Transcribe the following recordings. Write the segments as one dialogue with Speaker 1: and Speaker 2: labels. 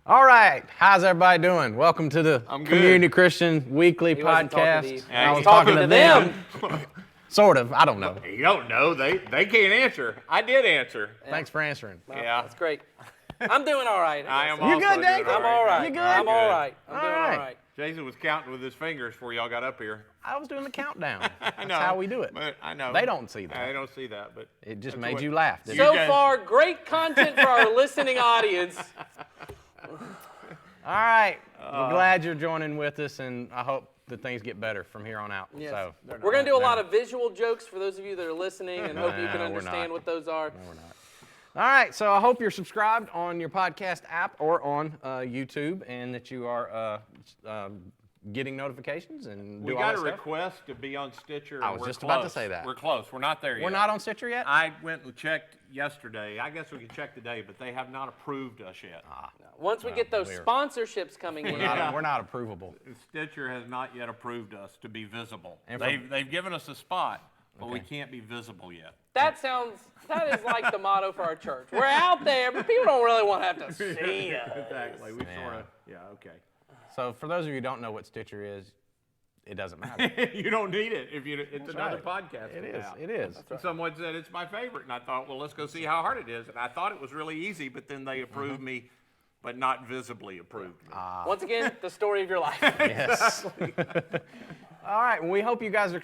Speaker 1: All right, how's everybody doing? Welcome to the Community Christian Weekly Podcast.
Speaker 2: I
Speaker 1: was talking to them. Sort of, I don't know.
Speaker 2: You don't know. They can't answer. I did answer.
Speaker 1: Thanks for answering.
Speaker 2: Yeah.
Speaker 3: That's great. I'm doing all right.
Speaker 2: I am
Speaker 1: You
Speaker 2: also
Speaker 1: good,
Speaker 2: doing
Speaker 1: Dave?
Speaker 2: all
Speaker 3: I'm all right.
Speaker 1: You good?
Speaker 3: I'm all right. I'm doing
Speaker 1: right.
Speaker 3: all right.
Speaker 2: Jason was counting with his fingers before y'all got up here.
Speaker 1: I was doing the countdown.
Speaker 2: I
Speaker 1: That's
Speaker 2: know.
Speaker 1: how we do it.
Speaker 2: But I know.
Speaker 1: They don't see that.
Speaker 2: I don't see that, but
Speaker 1: It just
Speaker 2: that's
Speaker 1: made
Speaker 2: what-
Speaker 1: you laugh. Didn't
Speaker 3: So
Speaker 1: it?
Speaker 2: guys-
Speaker 3: far, great content for our listening audience.
Speaker 1: All right, we're glad you're joining with us, and I hope that things get better from here on out.
Speaker 3: Yes.
Speaker 1: So
Speaker 3: We're going to do a lot of visual jokes for those of you that are listening and hope you can
Speaker 1: No, we're
Speaker 3: understand
Speaker 1: not.
Speaker 3: what those are.
Speaker 1: No, we're not. All right, so I hope you're subscribed on your podcast app or on YouTube, and that you are getting notifications and
Speaker 2: We
Speaker 1: do all
Speaker 2: got
Speaker 1: that
Speaker 2: a
Speaker 1: stuff.
Speaker 2: request to be on Stitcher.
Speaker 1: I
Speaker 2: and
Speaker 1: was
Speaker 2: we're
Speaker 1: just about to
Speaker 2: close.
Speaker 1: say that.
Speaker 2: We're close. We're not there yet.
Speaker 1: We're not on Stitcher yet?
Speaker 2: I went and checked yesterday. I guess we can check today, but they have not approved us yet.
Speaker 3: Once we get those
Speaker 1: weird.
Speaker 3: sponsorships coming in,
Speaker 1: We're not approvable.
Speaker 2: Stitcher has not yet approved us to be visible.
Speaker 1: And
Speaker 2: They've given us a spot, but we can't be visible yet.
Speaker 3: that is like the motto for our church. We're out there, but people don't really want to have to see us.
Speaker 2: Exactly. We sort of. Yeah. Okay.
Speaker 1: So for those of you who don't know what Stitcher is, it doesn't matter.
Speaker 2: You don't need it if you. It's another
Speaker 1: right.
Speaker 2: podcast.
Speaker 1: It is.
Speaker 2: now.
Speaker 1: It is.
Speaker 2: And someone said it's my favorite, and I thought, well, let's go see how hard it is. And I thought it was really easy, but then they approved me, but not visibly approved me.
Speaker 3: Once again, the story of your life.
Speaker 1: Yes. All right. Well, we hope you guys are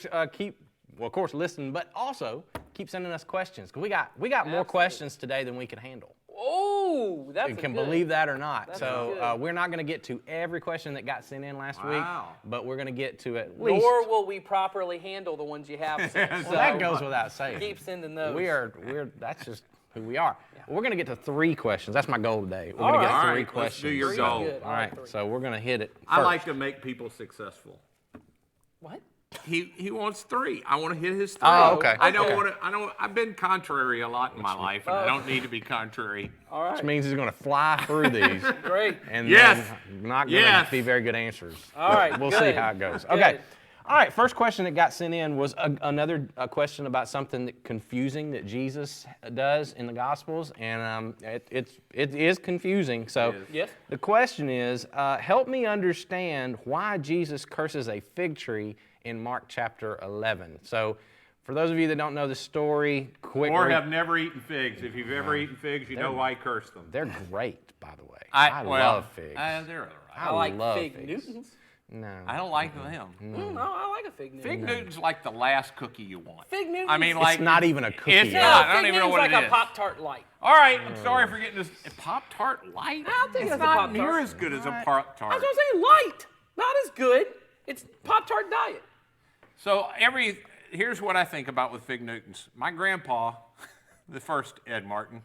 Speaker 1: of course, listening, but also keep sending us questions, because we got more
Speaker 3: Absolutely.
Speaker 1: questions today than we can handle.
Speaker 3: Oh, that's
Speaker 1: You
Speaker 3: a
Speaker 1: can
Speaker 3: good.
Speaker 1: believe that or not.
Speaker 3: That's
Speaker 1: So
Speaker 3: good.
Speaker 1: we're not going to get to every question that got sent in last
Speaker 2: Wow.
Speaker 1: week, but we're going to get to at least.
Speaker 3: Nor will we properly handle the ones you have sent.
Speaker 1: Well,
Speaker 3: So
Speaker 1: that goes without saying.
Speaker 3: keep sending those.
Speaker 1: That's just who we are. We're going to get to 3 questions. That's my goal today. We're going to get
Speaker 2: All
Speaker 1: 3
Speaker 2: right,
Speaker 1: questions.
Speaker 2: let's do your
Speaker 3: Three's
Speaker 2: goal.
Speaker 3: good.
Speaker 1: All right,
Speaker 3: Three.
Speaker 1: so we're going to hit it first.
Speaker 2: I like to make people successful.
Speaker 3: What?
Speaker 2: He wants 3. I want to hit his 3.
Speaker 1: Oh, okay.
Speaker 2: I don't
Speaker 1: Okay.
Speaker 2: want to. I've been contrary a lot in my life, and I don't need to be contrary.
Speaker 3: All right.
Speaker 1: Which means he's going to fly through these.
Speaker 3: Great.
Speaker 1: And
Speaker 2: Yes.
Speaker 1: then not going to
Speaker 2: Yes.
Speaker 1: be very good answers.
Speaker 3: All right,
Speaker 1: We'll see
Speaker 3: good.
Speaker 1: how it goes.
Speaker 3: Good.
Speaker 1: Okay. All right, first question that got sent in was another question about something confusing that Jesus does in the Gospels, and it is confusing. So
Speaker 2: It is.
Speaker 3: Yes.
Speaker 1: the question is, help me understand why Jesus curses a fig tree in Mark chapter 11. So for those of you that don't know the story, quickly.
Speaker 2: Or have never eaten figs. If you've ever eaten figs, you know why he cursed them.
Speaker 1: They're great, by the way.
Speaker 2: I
Speaker 1: love figs.
Speaker 2: They're all right.
Speaker 3: I like
Speaker 1: love
Speaker 3: fig
Speaker 1: figs.
Speaker 3: Newtons.
Speaker 1: No.
Speaker 2: I don't like them.
Speaker 3: No, I like a fig Newton.
Speaker 2: Fig Newton's like the last cookie you want.
Speaker 3: Fig Newton's.
Speaker 2: I mean, like
Speaker 1: It's not even a cookie.
Speaker 2: It's
Speaker 1: yet.
Speaker 2: not.
Speaker 3: No,
Speaker 2: I don't
Speaker 3: fig
Speaker 2: even know
Speaker 3: Newton's
Speaker 2: what
Speaker 3: like
Speaker 2: it
Speaker 3: a
Speaker 2: is.
Speaker 3: Pop-Tart light.
Speaker 2: All right, I'm sorry for getting this Pop-Tart light.
Speaker 3: I don't think
Speaker 2: it's
Speaker 3: that's a
Speaker 2: not
Speaker 3: Pop-Tart.
Speaker 2: near as good as a Pop-Tart.
Speaker 3: That's what I'm saying. Light, not as good. It's Pop-Tart diet.
Speaker 2: So here's what I think about with Fig Newtons. My grandpa, the first Ed Martin,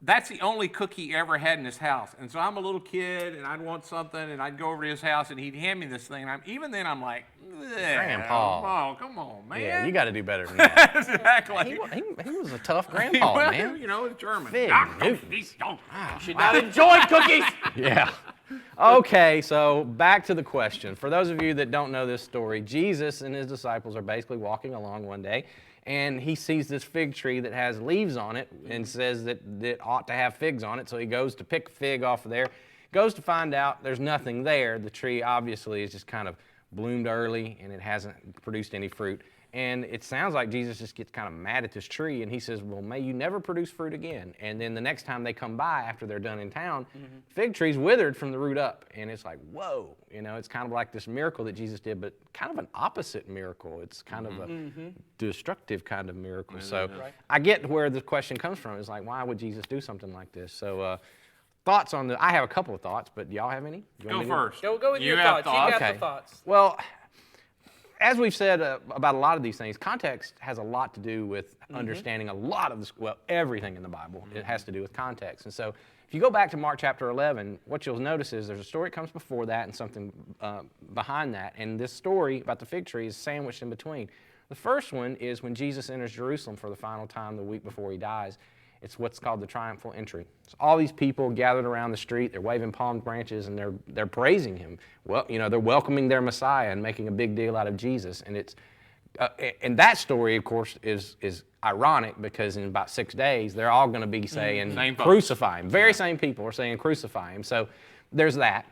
Speaker 2: that's the only cookie he ever had in his house. And so I'm a little kid, and I'd want something, and I'd go over to his house, and he'd hand me this thing. And even then, I'm like,
Speaker 1: Grandpa.
Speaker 2: Oh, come on, man.
Speaker 1: Yeah, you got to do better than that.
Speaker 2: exactly.
Speaker 1: He was a tough grandpa,
Speaker 2: Well,
Speaker 1: man.
Speaker 2: you know, it's German.
Speaker 1: Fig Newtons.
Speaker 3: You should not enjoy cookies.
Speaker 1: Yeah. Okay, so back to the question. For those of you that don't know this story, Jesus and his disciples are basically walking along one day, and he sees this fig tree that has leaves on it and says that it ought to have figs on it, so he goes to pick a fig off of there, goes to find out there's nothing there. The tree obviously is just kind of bloomed early, and it hasn't produced any fruit. And it sounds like Jesus just gets kind of mad at this tree, and he says, well, may you never produce fruit again. And then the next time they come by after they're done in town, fig tree's withered from the root up. And it's like, whoa, it's kind of like this miracle that Jesus did, but kind of an opposite miracle. It's kind of a destructive kind of miracle. So I get where the question comes from. It's like, why would Jesus do something like this? So thoughts on I have a couple of thoughts, but do y'all have any? You want
Speaker 2: Go
Speaker 1: me to-
Speaker 2: first.
Speaker 3: Go with
Speaker 2: You
Speaker 3: your
Speaker 2: have
Speaker 3: thoughts. You got
Speaker 1: Okay.
Speaker 3: the thoughts.
Speaker 1: Well, as we've said about a lot of these things, context has a lot to do with understanding a lot of this, everything in the Bible. It has to do with context. And so if you go back to Mark chapter 11, what you'll notice is there's a story that comes before that and something behind that. And this story about the fig tree is sandwiched in between. The first one is when Jesus enters Jerusalem for the final time the week before he dies. It's what's called the triumphal entry. So all these people gathered around the street, they're waving palm branches, and they're praising him. Well, they're welcoming their Messiah and making a big deal out of Jesus. And it's and that story, of course, is ironic because in about 6 days they're all going to be saying
Speaker 2: Same folks.
Speaker 1: crucify him. Very same people are saying crucify him. So there's that.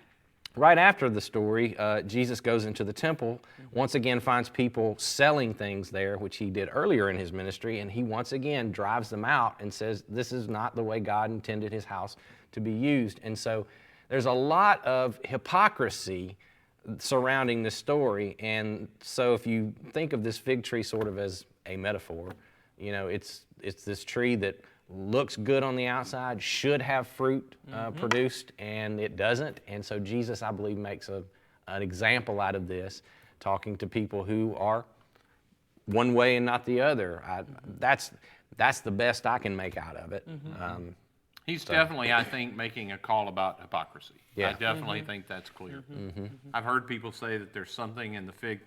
Speaker 1: Right after the story, Jesus goes into the temple, once again finds people selling things there, which he did earlier in his ministry, and he once again drives them out and says, this is not the way God intended his house to be used. And so there's a lot of hypocrisy surrounding this story. And so if you think of this fig tree sort of as a metaphor, you know, it's this tree that looks good on the outside, should have fruit produced, and it doesn't. And so Jesus, I believe, makes an example out of this, talking to people who are one way and not the other. That's the best I can make out of it.
Speaker 2: He's definitely, I think, making a call about hypocrisy.
Speaker 1: Yeah.
Speaker 2: I definitely think that's clear. I've heard people say that there's something in the fig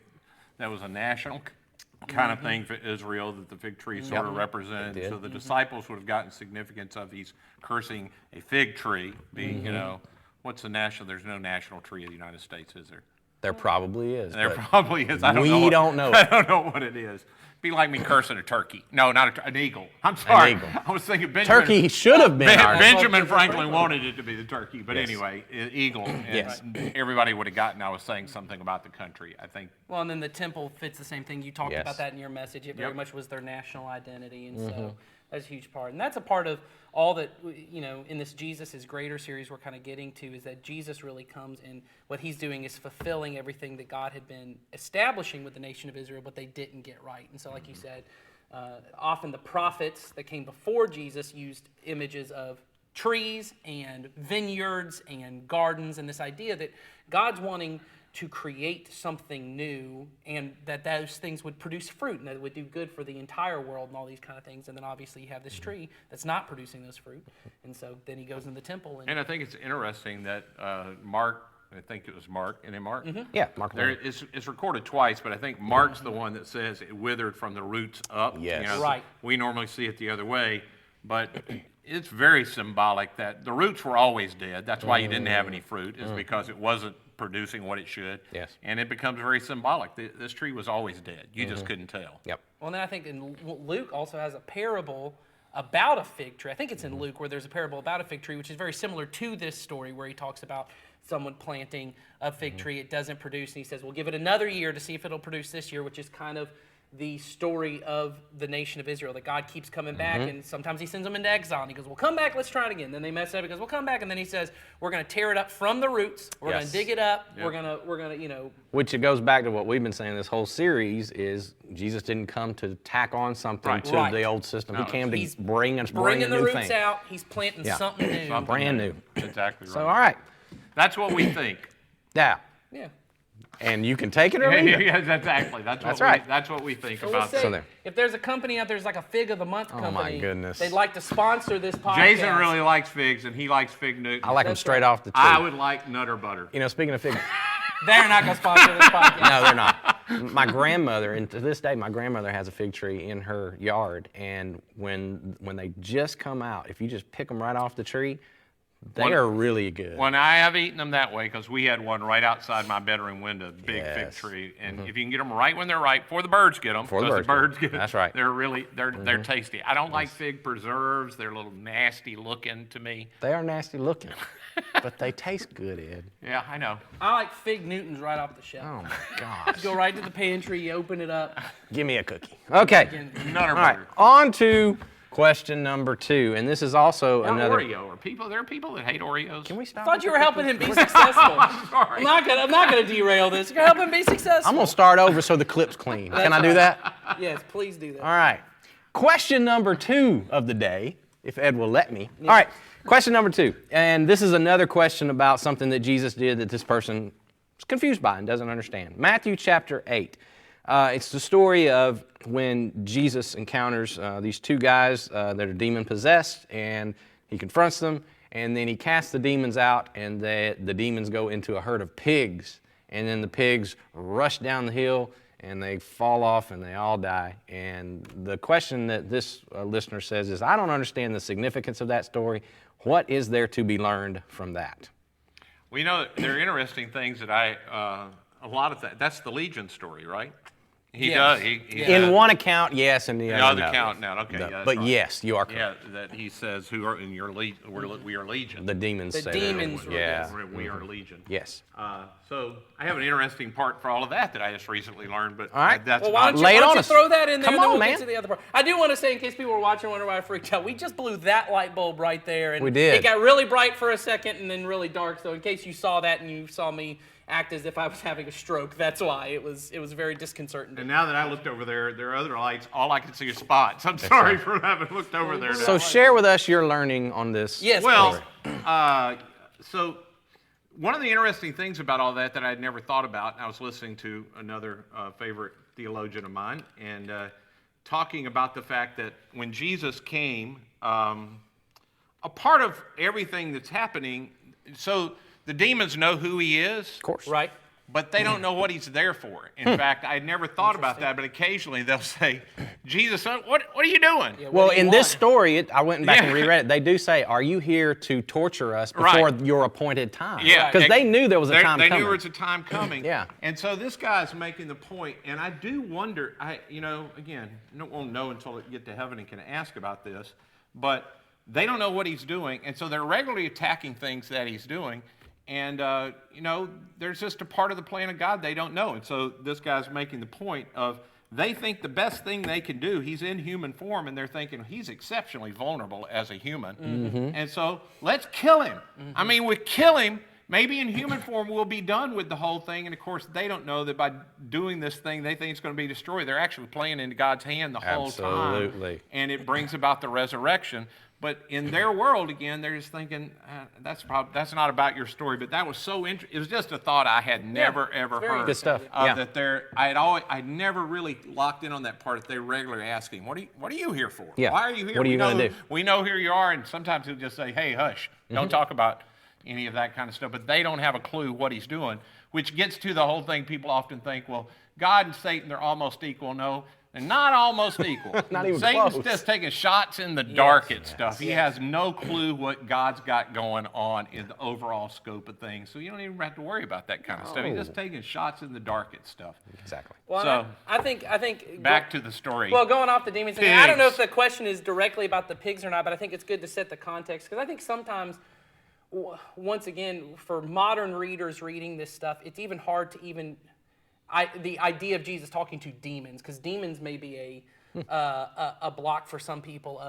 Speaker 2: that was a national kind of thing for Israel that the fig tree sort of represented. So the disciples would have gotten significance of he's cursing a fig tree, being, you know, what's the national? There's no national tree of the United States, is there?
Speaker 1: There probably is.
Speaker 2: There
Speaker 1: but
Speaker 2: probably is. I don't
Speaker 1: we
Speaker 2: know what,
Speaker 1: don't know
Speaker 2: I
Speaker 1: it.
Speaker 2: don't know what it is. Be like me cursing a turkey. No, not an eagle. I'm sorry.
Speaker 1: eagle.
Speaker 2: I was thinking Benjamin.
Speaker 1: Turkey should have been our
Speaker 2: Benjamin Franklin wanted it to be the turkey, but
Speaker 1: Yes.
Speaker 2: anyway, eagle. And
Speaker 1: Yes.
Speaker 2: everybody would have gotten I was saying something about the country, I think.
Speaker 3: Well, and then the temple fits the same thing. You talked
Speaker 1: Yes.
Speaker 3: about that in your message. It very
Speaker 2: Yep.
Speaker 3: much was their national identity, and so that's a huge part. And that's a part of all that, you know, in this Jesus is Greater series we're kind of getting to, is that Jesus really comes and what he's doing is fulfilling everything that God had been establishing with the nation of Israel, but they didn't get right. And so, like you said, often the prophets that came before Jesus used images of trees and vineyards and gardens, and this idea that God's wanting to create something new and that those things would produce fruit and that it would do good for the entire world and all these kind of things. And then obviously you have this tree that's not producing those fruit. And so then he goes in the temple.
Speaker 2: And I think it's interesting that Mark, I think it was Mark, isn't it Mark?
Speaker 1: Yeah, Mark.
Speaker 2: There it's recorded twice, but I think Mark's the one that says it withered from the roots up.
Speaker 1: Yes.
Speaker 3: Right.
Speaker 2: We normally see it the other way, but it's very symbolic that the roots were always dead. That's why you didn't have any fruit, is because it wasn't producing what it should.
Speaker 1: Yes.
Speaker 2: And it becomes very symbolic. This tree was always dead. You just couldn't tell.
Speaker 1: Yep.
Speaker 3: Well, and then I think Luke also has a parable about a fig tree. I think it's in Luke where there's a parable about a fig tree, which is very similar to this story where he talks about someone planting a fig tree. It doesn't produce, and he says, we'll give it another year to see if it'll produce this year, which is kind of the story of the nation of Israel, that God keeps coming back, and sometimes he sends them into exile, and he goes, well, come back, let's try it again. Then they mess up, he goes, well, come back, and then he says, we're going to tear it up from the roots, we're going
Speaker 1: Yes.
Speaker 3: to dig it up,
Speaker 2: Yep.
Speaker 3: we're going to, you know.
Speaker 1: Which it goes back to what we've been saying this whole series is Jesus didn't come to tack on something
Speaker 2: Right.
Speaker 1: to
Speaker 3: Right.
Speaker 1: the old system.
Speaker 2: No,
Speaker 1: He came to
Speaker 3: he's
Speaker 1: bring a
Speaker 3: bringing the
Speaker 1: new
Speaker 3: roots
Speaker 1: thing.
Speaker 3: out, he's planting
Speaker 1: Yeah.
Speaker 3: something new.
Speaker 2: Something
Speaker 1: Brand new.
Speaker 2: Exactly right.
Speaker 1: So, all right.
Speaker 2: That's what we think.
Speaker 1: Yeah.
Speaker 3: Yeah.
Speaker 1: And you can take it or leave it.
Speaker 2: Yeah, exactly.
Speaker 1: That's right.
Speaker 2: That's what we think
Speaker 3: So we'll
Speaker 2: about
Speaker 3: say,
Speaker 2: that.
Speaker 1: So there.
Speaker 3: if there's a company out there, there's like a Fig of the Month
Speaker 1: my
Speaker 3: company.
Speaker 1: goodness.
Speaker 3: They'd like to sponsor this podcast.
Speaker 2: Jason really likes figs, and he likes fig Newton.
Speaker 1: I like them
Speaker 3: That's
Speaker 1: straight
Speaker 3: right.
Speaker 1: off the tree.
Speaker 2: I would like Nutter Butter.
Speaker 1: You know, speaking of fig,
Speaker 3: They're not going to sponsor this podcast.
Speaker 1: no, they're not. My grandmother, and to this day, my grandmother has a fig tree in her yard, and when they just come out, if you just pick them right off the tree, they are really good.
Speaker 2: When I have eaten them that way, because we had one right outside my bedroom window, big fig
Speaker 1: Yes.
Speaker 2: tree, and if you can get them right when they're ripe, before the birds get them,
Speaker 1: Before the
Speaker 2: because
Speaker 1: birds
Speaker 2: the
Speaker 1: get 'em.
Speaker 2: birds get
Speaker 1: That's right.
Speaker 2: They're really they're tasty. I don't like fig preserves; they're a little nasty looking to me.
Speaker 1: They are nasty looking, but they taste good, Ed.
Speaker 2: Yeah, I know.
Speaker 3: I like Fig Newtons right off the shelf.
Speaker 1: Oh my gosh.
Speaker 3: Go right to the pantry, you open it up.
Speaker 1: Give me a cookie. Okay.
Speaker 2: Nutter
Speaker 1: All right.
Speaker 2: Butter.
Speaker 1: On to question number 2, and this is also
Speaker 2: Not
Speaker 1: another.
Speaker 2: Oreo. There are people that hate Oreos.
Speaker 1: Can we stop?
Speaker 3: I thought
Speaker 1: with
Speaker 3: you
Speaker 1: the
Speaker 3: were helping
Speaker 1: cookies?
Speaker 3: him be successful.
Speaker 2: Sorry.
Speaker 3: I'm not gonna derail this. You're helping him be successful.
Speaker 1: I'm gonna start over so the clip's clean. Can I do that?
Speaker 3: Yes, please do that.
Speaker 1: All right. Question number 2 of the day, if Ed will let me. All right. Question number 2, and this is another question about something that Jesus did that this person is confused by and doesn't understand. Matthew chapter 8. It's the story of when Jesus encounters these 2 guys that are demon possessed, and he confronts them, and then he casts the demons out, and the demons go into a herd of pigs, and then the pigs rush down the hill, and they fall off, and they all die. And the question that this listener says is, I don't understand the significance of that story. What is there to be learned from that?
Speaker 2: Well, you know, there are interesting things that a lot of that's the Legion story, right? He
Speaker 3: Yes.
Speaker 2: does.
Speaker 1: In one account, yes, and the other no.
Speaker 2: account now. Okay,
Speaker 1: The-
Speaker 2: yeah, that's
Speaker 1: but
Speaker 2: right.
Speaker 1: yes, you are correct.
Speaker 2: Yeah, that he says, "Who are in your legion? We are legion."
Speaker 1: The demons
Speaker 3: The
Speaker 1: say
Speaker 3: demons
Speaker 1: that.
Speaker 3: were-
Speaker 1: Yeah.
Speaker 2: We are legion.
Speaker 1: Yes.
Speaker 2: So I have an interesting part for all of that I just recently learned, but
Speaker 1: All right.
Speaker 2: that's
Speaker 3: Well, why don't you,
Speaker 1: Lay it
Speaker 3: why don't
Speaker 1: on
Speaker 3: you
Speaker 1: us.
Speaker 3: throw that in there
Speaker 1: Come
Speaker 3: and then
Speaker 1: on,
Speaker 3: we'll
Speaker 1: man.
Speaker 3: get to the other part. I do want to say, in case people were watching, wonder why I freaked out, we just blew that light bulb right there. And
Speaker 1: We did.
Speaker 3: It got really bright for a second and then really dark. So in case you saw that and you saw me act as if I was having a stroke, that's why. It was very disconcerting.
Speaker 2: And now that I looked over there are other lights. All I can see is spots. I'm sorry for having looked over there.
Speaker 1: So share with us your learning on this.
Speaker 3: Yes,
Speaker 2: Well,
Speaker 3: please.
Speaker 2: so one of the interesting things about all that I'd never thought about, and I was listening to another favorite theologian of mine, and talking about the fact that when Jesus came, a part of everything that's happening, so the demons know who he is,
Speaker 1: Of course.
Speaker 3: Right.
Speaker 2: but they don't know what he's there for. In fact, I'd never thought about that, but occasionally they'll say, Jesus, what are you doing?
Speaker 3: Yeah, what
Speaker 1: Well,
Speaker 3: do you
Speaker 1: in this
Speaker 3: want?
Speaker 1: story, I went back and
Speaker 2: Yeah.
Speaker 1: reread it. They do say, "Are you here to torture us before
Speaker 2: Right.
Speaker 1: your appointed time?"
Speaker 2: Yeah,
Speaker 1: because they knew there was a time
Speaker 2: They
Speaker 1: coming.
Speaker 2: knew there was a time coming.
Speaker 1: Yeah.
Speaker 2: And so this guy's making the point, and I do wonder. Again, no one will know until they get to heaven and can ask about this, but they don't know what he's doing, and so they're regularly attacking things that he's doing. And, there's just a part of the plan of God they don't know. And so this guy's making the point of they think the best thing they can do, he's in human form, and they're thinking he's exceptionally vulnerable as a human.
Speaker 1: Mm-hmm.
Speaker 2: And so let's kill him. I mean, we kill him. Maybe in human form we'll be done with the whole thing. And, of course, they don't know that by doing this thing they think it's going to be destroyed. They're actually playing into God's hand the whole time.
Speaker 1: Absolutely.
Speaker 2: And it brings about the resurrection. But in their world, again, they're just thinking, that's not about your story. But that was so interesting. It was just a thought I had never, ever
Speaker 3: very
Speaker 2: heard.
Speaker 1: Good stuff.
Speaker 2: Of
Speaker 1: Yeah.
Speaker 2: that I'd never really locked in on that part. That they regularly asking, what are you here for?
Speaker 1: Yeah.
Speaker 2: Why are you here?
Speaker 1: What are you gonna do?
Speaker 2: We know here you are. And sometimes he'll just say, hey, hush, don't talk about any of that kind of stuff. But they don't have a clue what he's doing, which gets to the whole thing. People often think, well, God and Satan, they're almost equal. No. And not almost equal.
Speaker 1: Not even
Speaker 2: Satan's
Speaker 1: close.
Speaker 2: just taking shots in the dark at stuff. He has no clue what God's got going on in the overall scope of things. So you don't even have to worry about that kind of stuff. He's just taking shots in the dark at stuff.
Speaker 1: Exactly.
Speaker 3: Well,
Speaker 2: So-
Speaker 3: I think
Speaker 2: Back to the story.
Speaker 3: Well, going off the demons, thing, I don't know if
Speaker 2: Pigs.
Speaker 3: the question is directly about the pigs or not, but I think it's good to set the context because I think sometimes, once again, for modern readers reading this stuff, it's even hard to even the idea of Jesus talking to demons, because demons may be a block for some people.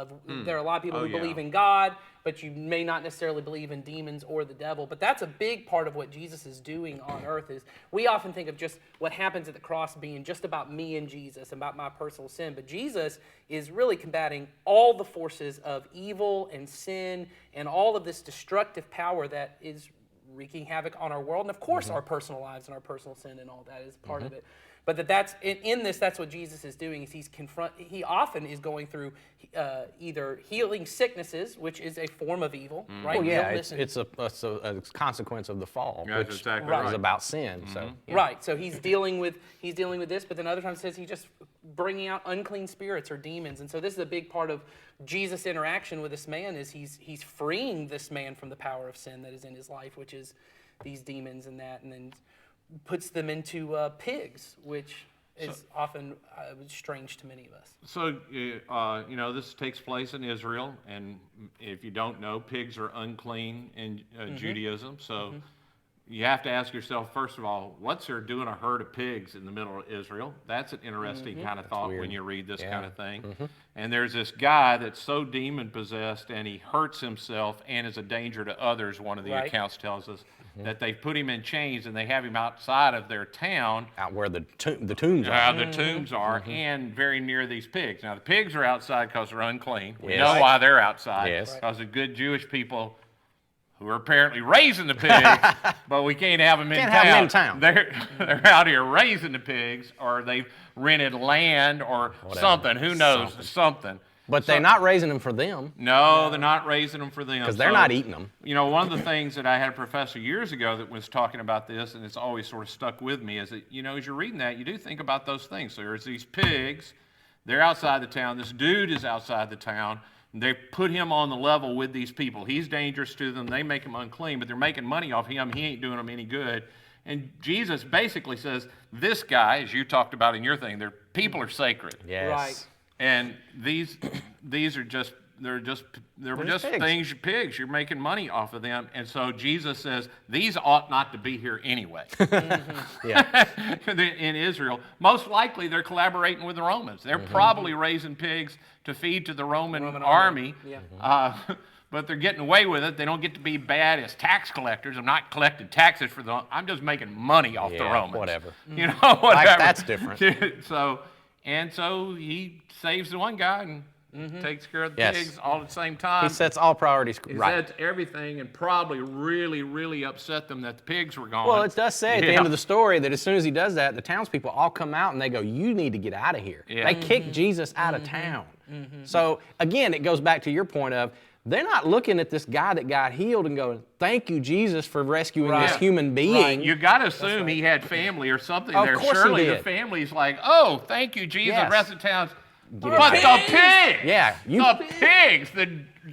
Speaker 3: There are a lot of people
Speaker 2: Oh,
Speaker 3: who
Speaker 2: yeah.
Speaker 3: believe in God, but you may not necessarily believe in demons or the devil. But that's a big part of what Jesus is doing on earth. Is we often think of just what happens at the cross being just about me and Jesus, about my personal sin. But Jesus is really combating all the forces of evil and sin and all of this destructive power that is wreaking havoc on our world, and of course our personal lives and our personal sin and all that is part of it. But that's in this. That's what Jesus is doing. Is he often is going through either healing sicknesses, which is a form of evil, right?
Speaker 1: Well, yeah,
Speaker 3: Illness and-
Speaker 1: it's a consequence of the fall,
Speaker 2: That's
Speaker 1: which
Speaker 2: exactly
Speaker 1: is
Speaker 2: right.
Speaker 1: about sin. So yeah.
Speaker 3: Right. So he's dealing with this, but then other times says he's just bringing out unclean spirits or demons, and so this is a big part of Jesus' interaction with this man. Is he's freeing this man from the power of sin that is in his life, which is these demons and that, and then puts them into pigs, which is often strange to many of us.
Speaker 2: So, this takes place in Israel, and if you don't know, pigs are unclean in Judaism. So you have to ask yourself, first of all, what's there doing a herd of pigs in the middle of Israel? That's an interesting kind of thought
Speaker 1: weird.
Speaker 2: when you read this
Speaker 1: Yeah.
Speaker 2: kind of thing. And there's this guy that's so demon-possessed, and he hurts himself and is a danger to others, one of the
Speaker 3: Right.
Speaker 2: accounts tells us, that they put him in chains, and they have him outside of their town,
Speaker 1: Out where the tombs are.
Speaker 2: the tombs are, and very near these pigs. Now, the pigs are outside because they're unclean. We
Speaker 1: Yes.
Speaker 2: know why they're outside.
Speaker 1: Yes.
Speaker 2: Because the good Jewish people who are apparently raising the pigs, but we can't have them in
Speaker 1: Can't
Speaker 2: town.
Speaker 1: have 'em in town.
Speaker 2: They're out here raising the pigs, or they've rented land or something. Who knows? Something.
Speaker 1: But they're not raising them for them
Speaker 2: No, they're not raising them for them.
Speaker 1: because they're
Speaker 2: So,
Speaker 1: not eating them.
Speaker 2: one of the things that I had a professor years ago that was talking about this, and it's always sort of stuck with me, is that, as you're reading that, you do think about those things. So there's these pigs, they're outside the town, this dude is outside the town, they put him on the level with these people. He's dangerous to them, they make him unclean, but they're making money off him, he ain't doing them any good. And Jesus basically says, this guy, as you talked about in your thing, people are sacred.
Speaker 1: Yes.
Speaker 3: Right.
Speaker 2: And these are just they're just
Speaker 1: pigs.
Speaker 2: things, pigs. You're making money off of them. And so Jesus says, these ought not to be here anyway.
Speaker 1: Yeah.
Speaker 2: In Israel, most likely they're collaborating with the Romans. They're probably raising pigs to feed to the Roman army.
Speaker 3: Yeah.
Speaker 2: But they're getting away with it. They don't get to be bad as tax collectors. I'm not collecting taxes for them. I'm just making money off the
Speaker 1: Yeah,
Speaker 2: Romans.
Speaker 1: whatever.
Speaker 2: You know, whatever.
Speaker 1: That's different.
Speaker 2: So he saves the one guy and takes care of the
Speaker 1: Yes.
Speaker 2: pigs all at the same time.
Speaker 1: He sets all priorities
Speaker 2: He
Speaker 1: right.
Speaker 2: sets everything and probably really, really upset them that the pigs were gone.
Speaker 1: Well, it does say at the end of the story that as soon as he does that, the townspeople all come out and they go, you need to get out of here.
Speaker 2: Yeah.
Speaker 1: They kick Jesus out of town. So again, it goes back to your point of, they're not looking at this guy that got healed and going, thank you, Jesus, for rescuing this human being.
Speaker 2: You got to assume he had family or something
Speaker 1: Of
Speaker 2: there.
Speaker 1: course he
Speaker 2: Surely
Speaker 1: did.
Speaker 2: the family's like, oh, thank you, Jesus.
Speaker 1: Yes.
Speaker 2: The rest of the town's,
Speaker 1: Get
Speaker 2: but
Speaker 1: it
Speaker 2: the pigs!
Speaker 1: Yeah,
Speaker 2: The pigs!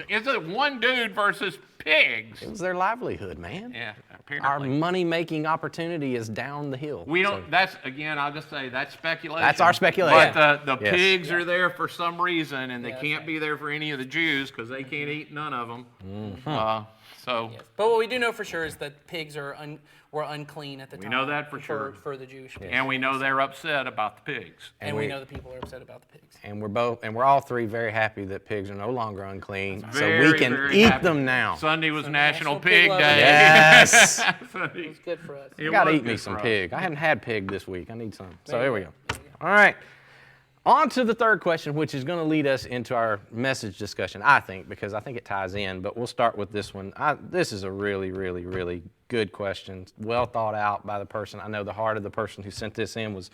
Speaker 2: Is it one dude versus pigs?
Speaker 1: It was their livelihood, man.
Speaker 2: Yeah,
Speaker 1: Our
Speaker 2: apparently.
Speaker 1: money-making opportunity is down the hill.
Speaker 2: We don't, that's, again, I'll just say, that's speculation.
Speaker 1: That's our speculation.
Speaker 2: But the
Speaker 1: Yes.
Speaker 2: pigs are there for some reason, and they
Speaker 3: Yeah,
Speaker 2: can't
Speaker 3: okay.
Speaker 2: be there for any of the Jews because they can't eat none of them. So
Speaker 3: Yes. But what we do know for sure is that pigs were unclean at the time.
Speaker 2: know that for sure.
Speaker 3: For the Jewish people.
Speaker 2: and we know they're upset about the pigs.
Speaker 3: And we know the people are upset about the pigs.
Speaker 1: And we're all three very happy that pigs are no longer unclean, so
Speaker 2: Very,
Speaker 1: we can
Speaker 2: very
Speaker 1: eat
Speaker 2: happy.
Speaker 1: them now.
Speaker 2: Sunday was National
Speaker 3: National
Speaker 2: Pig
Speaker 3: Pig
Speaker 2: Day.
Speaker 3: Day.
Speaker 1: Yes.
Speaker 2: Sunday.
Speaker 3: It's good for us.
Speaker 2: It
Speaker 1: Gotta
Speaker 2: was
Speaker 1: eat me
Speaker 2: good
Speaker 1: some
Speaker 2: for us.
Speaker 1: pig. I hadn't had pig this week. I need some. So
Speaker 3: There
Speaker 1: here
Speaker 3: you
Speaker 1: we
Speaker 3: go.
Speaker 1: go.
Speaker 3: There you
Speaker 1: All right. On to the third question, which is going to lead us into our message discussion, I think, because I think it ties in. But we'll start with this one. This is a really, really, really good question. Well thought out by the person. I know the heart of the person who sent this in was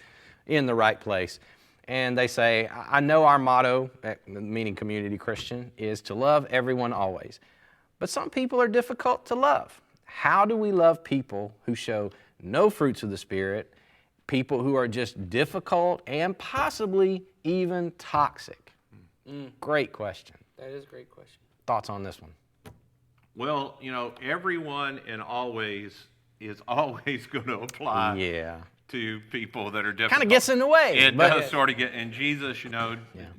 Speaker 1: in the right place. And they say, I know our motto, meaning Community Christian, is to love everyone always. But some people are difficult to love. How do we love people who show no fruits of the Spirit, people who are just difficult and possibly even toxic? Great question.
Speaker 3: That is a great question.
Speaker 1: Thoughts on this one?
Speaker 2: Well, everyone and always is always going to apply
Speaker 1: Yeah.
Speaker 2: to people that are difficult.
Speaker 1: Kind of gets in the way.
Speaker 2: It
Speaker 1: but
Speaker 2: does sort of get, and Jesus,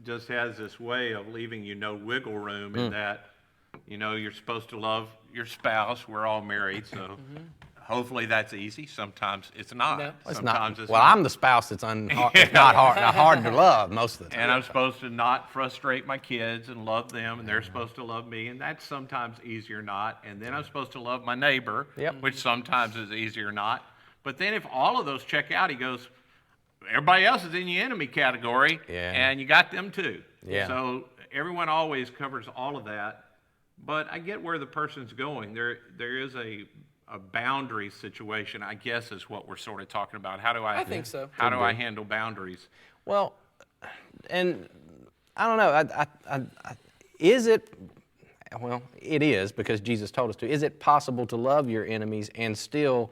Speaker 2: just has this way of leaving you no wiggle room in that, you're supposed to love your spouse. We're all married, so hopefully that's easy. Sometimes it's not.
Speaker 3: No.
Speaker 1: It's
Speaker 2: Sometimes
Speaker 1: not.
Speaker 2: it's
Speaker 1: Well,
Speaker 2: not.
Speaker 1: I'm the spouse that's not hard to love most of the time.
Speaker 2: And I'm supposed to not frustrate my kids and love them, and they're supposed to love me, and that's sometimes easier not. And then I'm supposed to love my neighbor,
Speaker 1: Yep.
Speaker 2: which sometimes is easier not. But then if all of those check out, he goes, everybody else is in the enemy category,
Speaker 1: Yeah.
Speaker 2: and you got them too.
Speaker 1: Yeah.
Speaker 2: So everyone always covers all of that. But I get where the person's going. There is a boundary situation, I guess, is what we're sort of talking about. How do I
Speaker 3: think so.
Speaker 2: How do I handle boundaries?
Speaker 1: Well, and I don't know. Is it? Well, it is, because Jesus told us to. Is it possible to love your enemies and still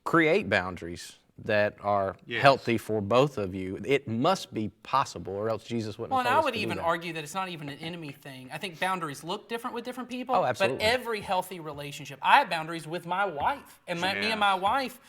Speaker 1: create boundaries that are
Speaker 2: Yes.
Speaker 1: healthy for both of you? It must be possible, or else Jesus wouldn't
Speaker 3: Well,
Speaker 1: have
Speaker 3: and
Speaker 1: told
Speaker 3: I
Speaker 1: us
Speaker 3: would
Speaker 1: to do
Speaker 3: even
Speaker 1: that.
Speaker 3: argue that it's not even an enemy thing. I think boundaries look different with different people.
Speaker 1: Oh, absolutely.
Speaker 3: But every healthy relationship, I have boundaries with my wife, and me
Speaker 2: Yeah.
Speaker 3: and my wife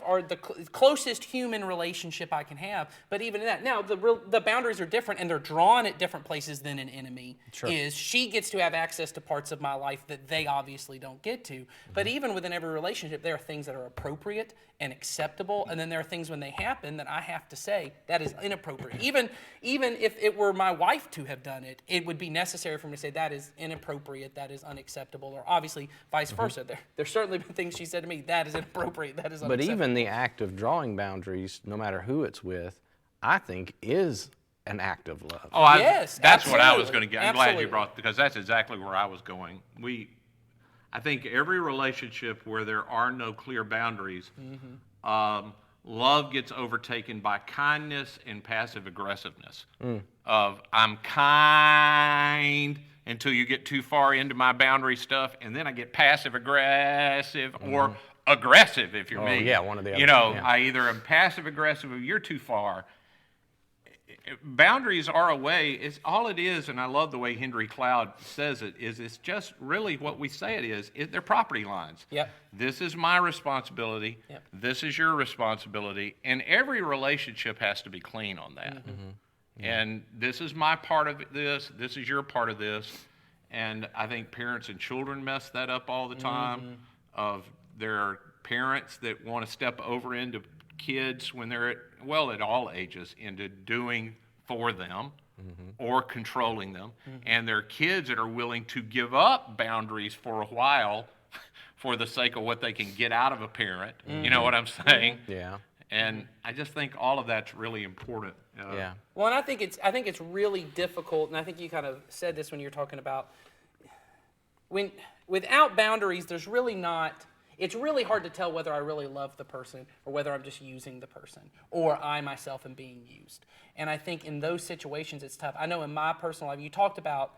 Speaker 3: are the closest human relationship I can have. But even in that, now the boundaries are different, and they're drawn at different places than an enemy is. She gets to have access to parts of my life that they obviously don't get to. But even within every relationship, there are things that are appropriate and acceptable, and then there are things when they happen that I have to say that is inappropriate. Even if it were my wife to have done it, it would be necessary for me to say that is inappropriate, that is unacceptable, or obviously vice versa. There's certainly been things she said to me, that is inappropriate, that is
Speaker 1: But
Speaker 3: unacceptable.
Speaker 1: even the act of drawing boundaries, no matter who it's with, I think is an act of love.
Speaker 2: Oh,
Speaker 3: Yes,
Speaker 2: that's what I was
Speaker 3: absolutely.
Speaker 2: going to get. I'm glad
Speaker 3: Absolutely.
Speaker 2: you brought, because that's exactly where I was going. I think every relationship where there are no clear boundaries, love gets overtaken by kindness and passive aggressiveness. Of I'm kind until you get too far into my boundary stuff, and then I get passive aggressive or aggressive if you're me.
Speaker 1: yeah, one or the other.
Speaker 2: You know,
Speaker 1: Yeah.
Speaker 2: I either am passive aggressive or you're too far. boundaries are a way, it's all it is, and I love the way Henry Cloud says it, is it's just really what we say it is. They're property lines.
Speaker 3: Yep.
Speaker 2: This is my responsibility.
Speaker 3: Yep.
Speaker 2: This is your responsibility. And every relationship has to be clean on that. And this is my part of this. This is your part of this. And I think parents and children mess that up all the time. Of their parents that want to step over into kids when they're at all ages, into doing for them or controlling them, and their kids that are willing to give up boundaries for a while for the sake of what they can get out of a parent. You know what I'm saying?
Speaker 1: Yeah.
Speaker 2: And I just think all of that's really important.
Speaker 1: Yeah.
Speaker 3: Well, and I think it's really difficult, and I think you kind of said this when you were talking about without boundaries, there's really not. It's really hard to tell whether I really love the person or whether I'm just using the person or I myself am being used. And I think in those situations it's tough. I know in my personal life, you talked about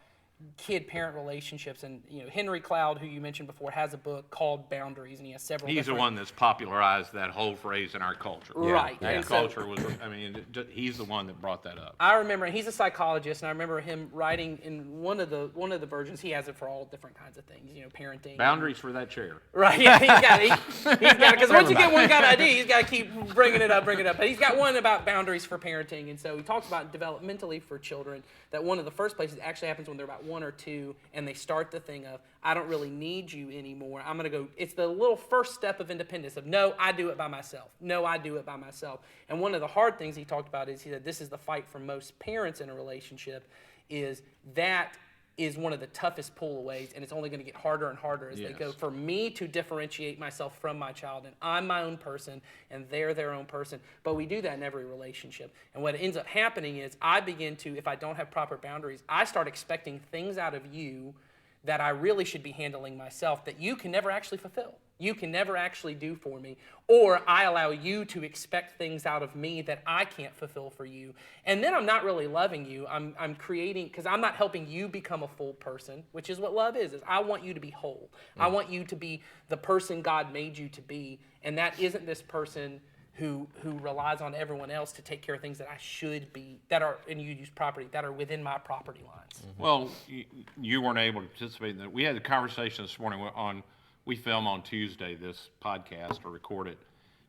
Speaker 3: kid-parent relationships, and Henry Cloud, who you mentioned before, has a book called Boundaries, and he has several.
Speaker 2: He's the one that's popularized that whole phrase in our culture.
Speaker 3: Right.
Speaker 2: That culture was. I mean, he's the one that brought that up.
Speaker 3: I remember, and he's a psychologist, and I remember him writing in one of the versions. He has it for all different kinds of things, parenting.
Speaker 2: Boundaries for that chair.
Speaker 3: Right. Yeah. He's got it, because once you get one kind of idea, he's got to keep bringing it up. But he's got one about boundaries for parenting, and so he talks about developmentally for children that one of the first places actually happens when they're about 1 or 2, and they start the thing of, I don't really need you anymore. I'm going to go. It's the little first step of independence of, no, I do it by myself. No, I do it by myself. And one of the hard things he talked about is he said this is the fight for most parents in a relationship, is that is one of the toughest pull-aways, and it's only going to get harder and harder as they go. For me to differentiate myself from my child, and I'm my own person, and they're their own person. But we do that in every relationship. And what ends up happening is I begin to, if I don't have proper boundaries, I start expecting things out of you that I really should be handling myself that you can never actually fulfill. You can never actually do for me. Or I allow you to expect things out of me that I can't fulfill for you. And then I'm not really loving you. I'm creating, because I'm not helping you become a full person, which is what love is I want you to be whole. I want you to be the person God made you to be. And that isn't this person who relies on everyone else to take care of things that I should be, that are, and you use property, that are within my property lines.
Speaker 2: Well, you weren't able to participate in that. We had a conversation this morning we film on Tuesday this podcast or record it,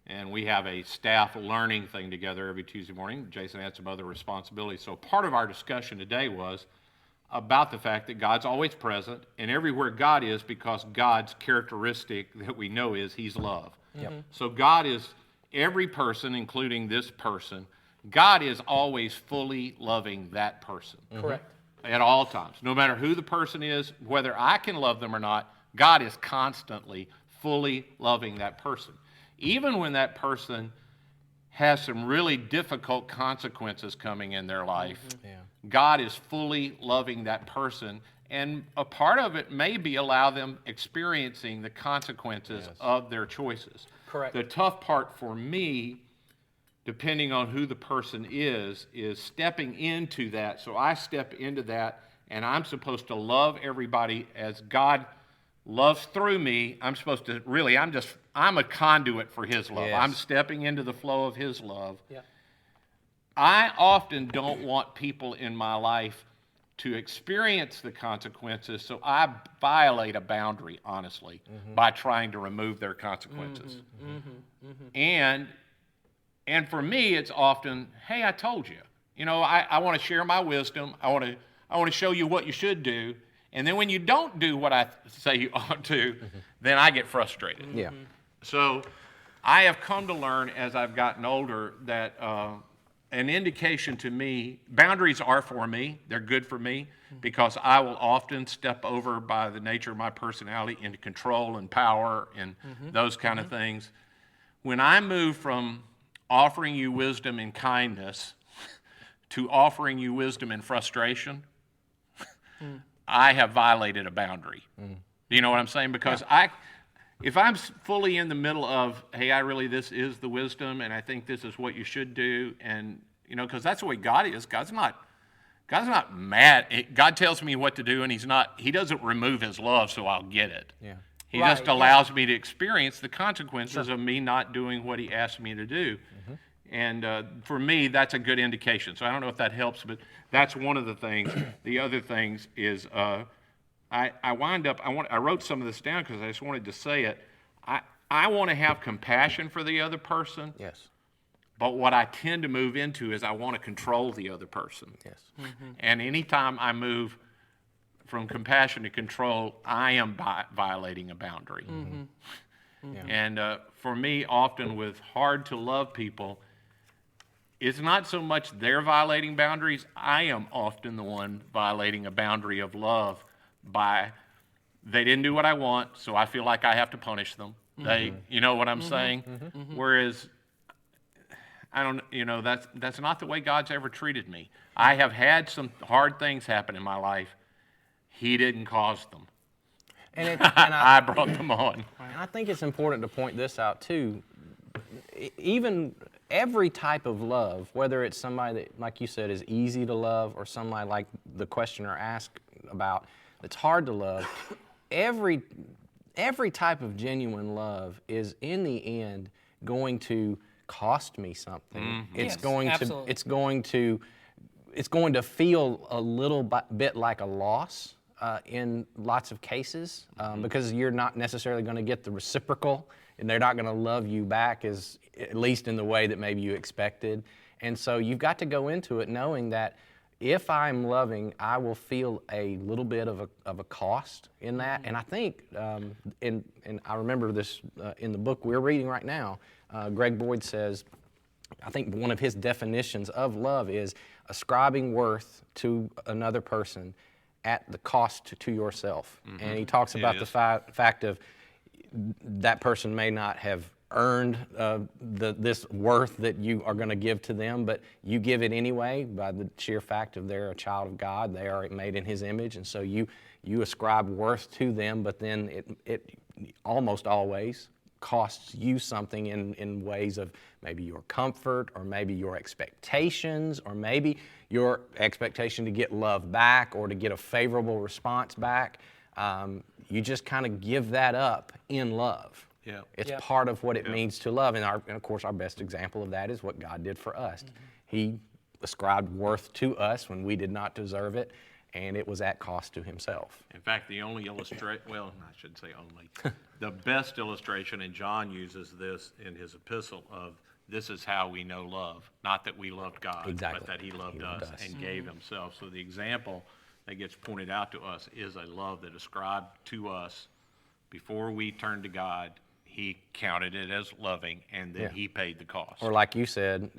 Speaker 2: and we have a staff learning thing together every Tuesday morning. Jason had some other responsibilities. So part of our discussion today was about the fact that God's always present, and everywhere God is, because God's characteristic that we know is He's love.
Speaker 1: Yep.
Speaker 2: So God is every person, including this person. God is always fully loving that person.
Speaker 3: Correct.
Speaker 2: At all times. No matter who the person is, whether I can love them or not, God is constantly fully loving that person. Even when that person has some really difficult consequences coming in their life, God is fully loving that person. And a part of it may be allow them experiencing the consequences of their choices.
Speaker 3: Correct.
Speaker 2: The tough part for me, depending on who the person is stepping into that. So I step into that, and I'm supposed to love everybody as God loves through me. I'm supposed to really, I'm a conduit for His love.
Speaker 1: Yes.
Speaker 2: I'm stepping into the flow of His love.
Speaker 3: Yeah.
Speaker 2: I often don't want people in my life to experience the consequences, so I violate a boundary, honestly, by trying to remove their consequences. And for me, it's often, hey, I told you. I want to share my wisdom. I want to show you what you should do. And then when you don't do what I say you ought to, then I get frustrated.
Speaker 1: Yeah.
Speaker 2: So I have come to learn as I've gotten older that an indication to me, boundaries are for me. They're good for me because I will often step over by the nature of my personality into control and power and those kind of things. When I move from offering you wisdom and kindness to offering you wisdom and frustration, I have violated a boundary. Do you know what I'm saying? Because if I'm fully in the middle of, hey, this is the wisdom, and I think this is what you should do, and because that's the way God is. God's not mad. God tells me what to do, and He doesn't remove His love so I'll get it.
Speaker 1: Yeah.
Speaker 2: He just allows me to experience the consequences of me not doing what He asked me to do. And for me, that's a good indication. So I don't know if that helps, but that's one of the things. The other things is I wrote some of this down because I just wanted to say it. I want to have compassion for the other person.
Speaker 1: Yes.
Speaker 2: But what I tend to move into is I want to control the other person.
Speaker 1: Yes.
Speaker 2: And anytime I move from compassion to control, I am violating a boundary.
Speaker 1: Yeah.
Speaker 2: And for me, often with hard to love people, it's not so much they're violating boundaries. I am often the one violating a boundary of love by they didn't do what I want, so I feel like I have to punish them. They, you know what I'm saying? Whereas I don't, that's not the way God's ever treated me. I have had some hard things happen in my life. He didn't cause them.
Speaker 1: And
Speaker 2: I brought them on.
Speaker 1: And I think it's important to point this out too. Even every type of love, whether it's somebody that, like you said, is easy to love, or somebody like the questioner asked about that's hard to love, every type of genuine love is in the end going to cost me something. It's going to feel a little bit like a loss in lots of cases because you're not necessarily going to get the reciprocal, and they're not going to love you back at least in the way that maybe you expected. And so you've got to go into it knowing that if I'm loving, I will feel a little bit of a cost in that. And I think, and I remember this in the book we're reading right now, Greg Boyd says, I think one of his definitions of love is ascribing worth to another person at the cost to yourself. And he talks about the fact of that person may not have earned this worth that you are going to give to them, but you give it anyway by the sheer fact of they're a child of God. They are made in His image, and so you ascribe worth to them, but then it almost always costs you something in ways of maybe your comfort, or maybe your expectations, or maybe your expectation to get love back or to get a favorable response back. You just kind of give that up in love.
Speaker 2: Yeah.
Speaker 1: It's part of what it means to love. And of course, our best example of that is what God did for us. He ascribed worth to us when we did not deserve it, and it was at cost to Himself.
Speaker 2: In fact, the only well, I shouldn't say only, the best illustration, and John uses this in his epistle, of this is how we know love. Not that we loved God,
Speaker 1: Exactly.
Speaker 2: but that He loved us and gave Himself. So the example that gets pointed out to us is a love that ascribed to us before we turned to God. He counted it as loving, and then He paid the cost.
Speaker 1: Or like you said,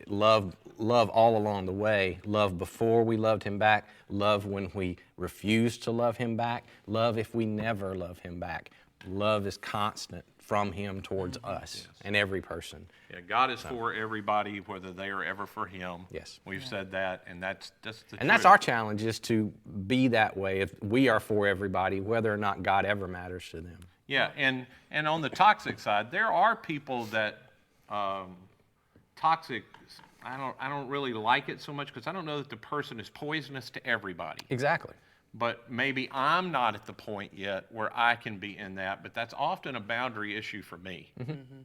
Speaker 1: love all along the way. Love before we loved Him back. Love when we refused to love Him back. Love if we never love Him back. Love is constant from Him towards us and every person.
Speaker 2: Yeah, God is for everybody, whether they are ever for Him.
Speaker 1: Yes.
Speaker 2: We've said that, and that's the truth.
Speaker 1: And that's our challenge, is to be that way. If we are for everybody, whether or not God ever matters to them.
Speaker 2: Yeah, and on the toxic side, there are people that toxic. I don't really like it so much because I don't know that the person is poisonous to everybody.
Speaker 1: Exactly.
Speaker 2: But maybe I'm not at the point yet where I can be in that. But that's often a boundary issue for me.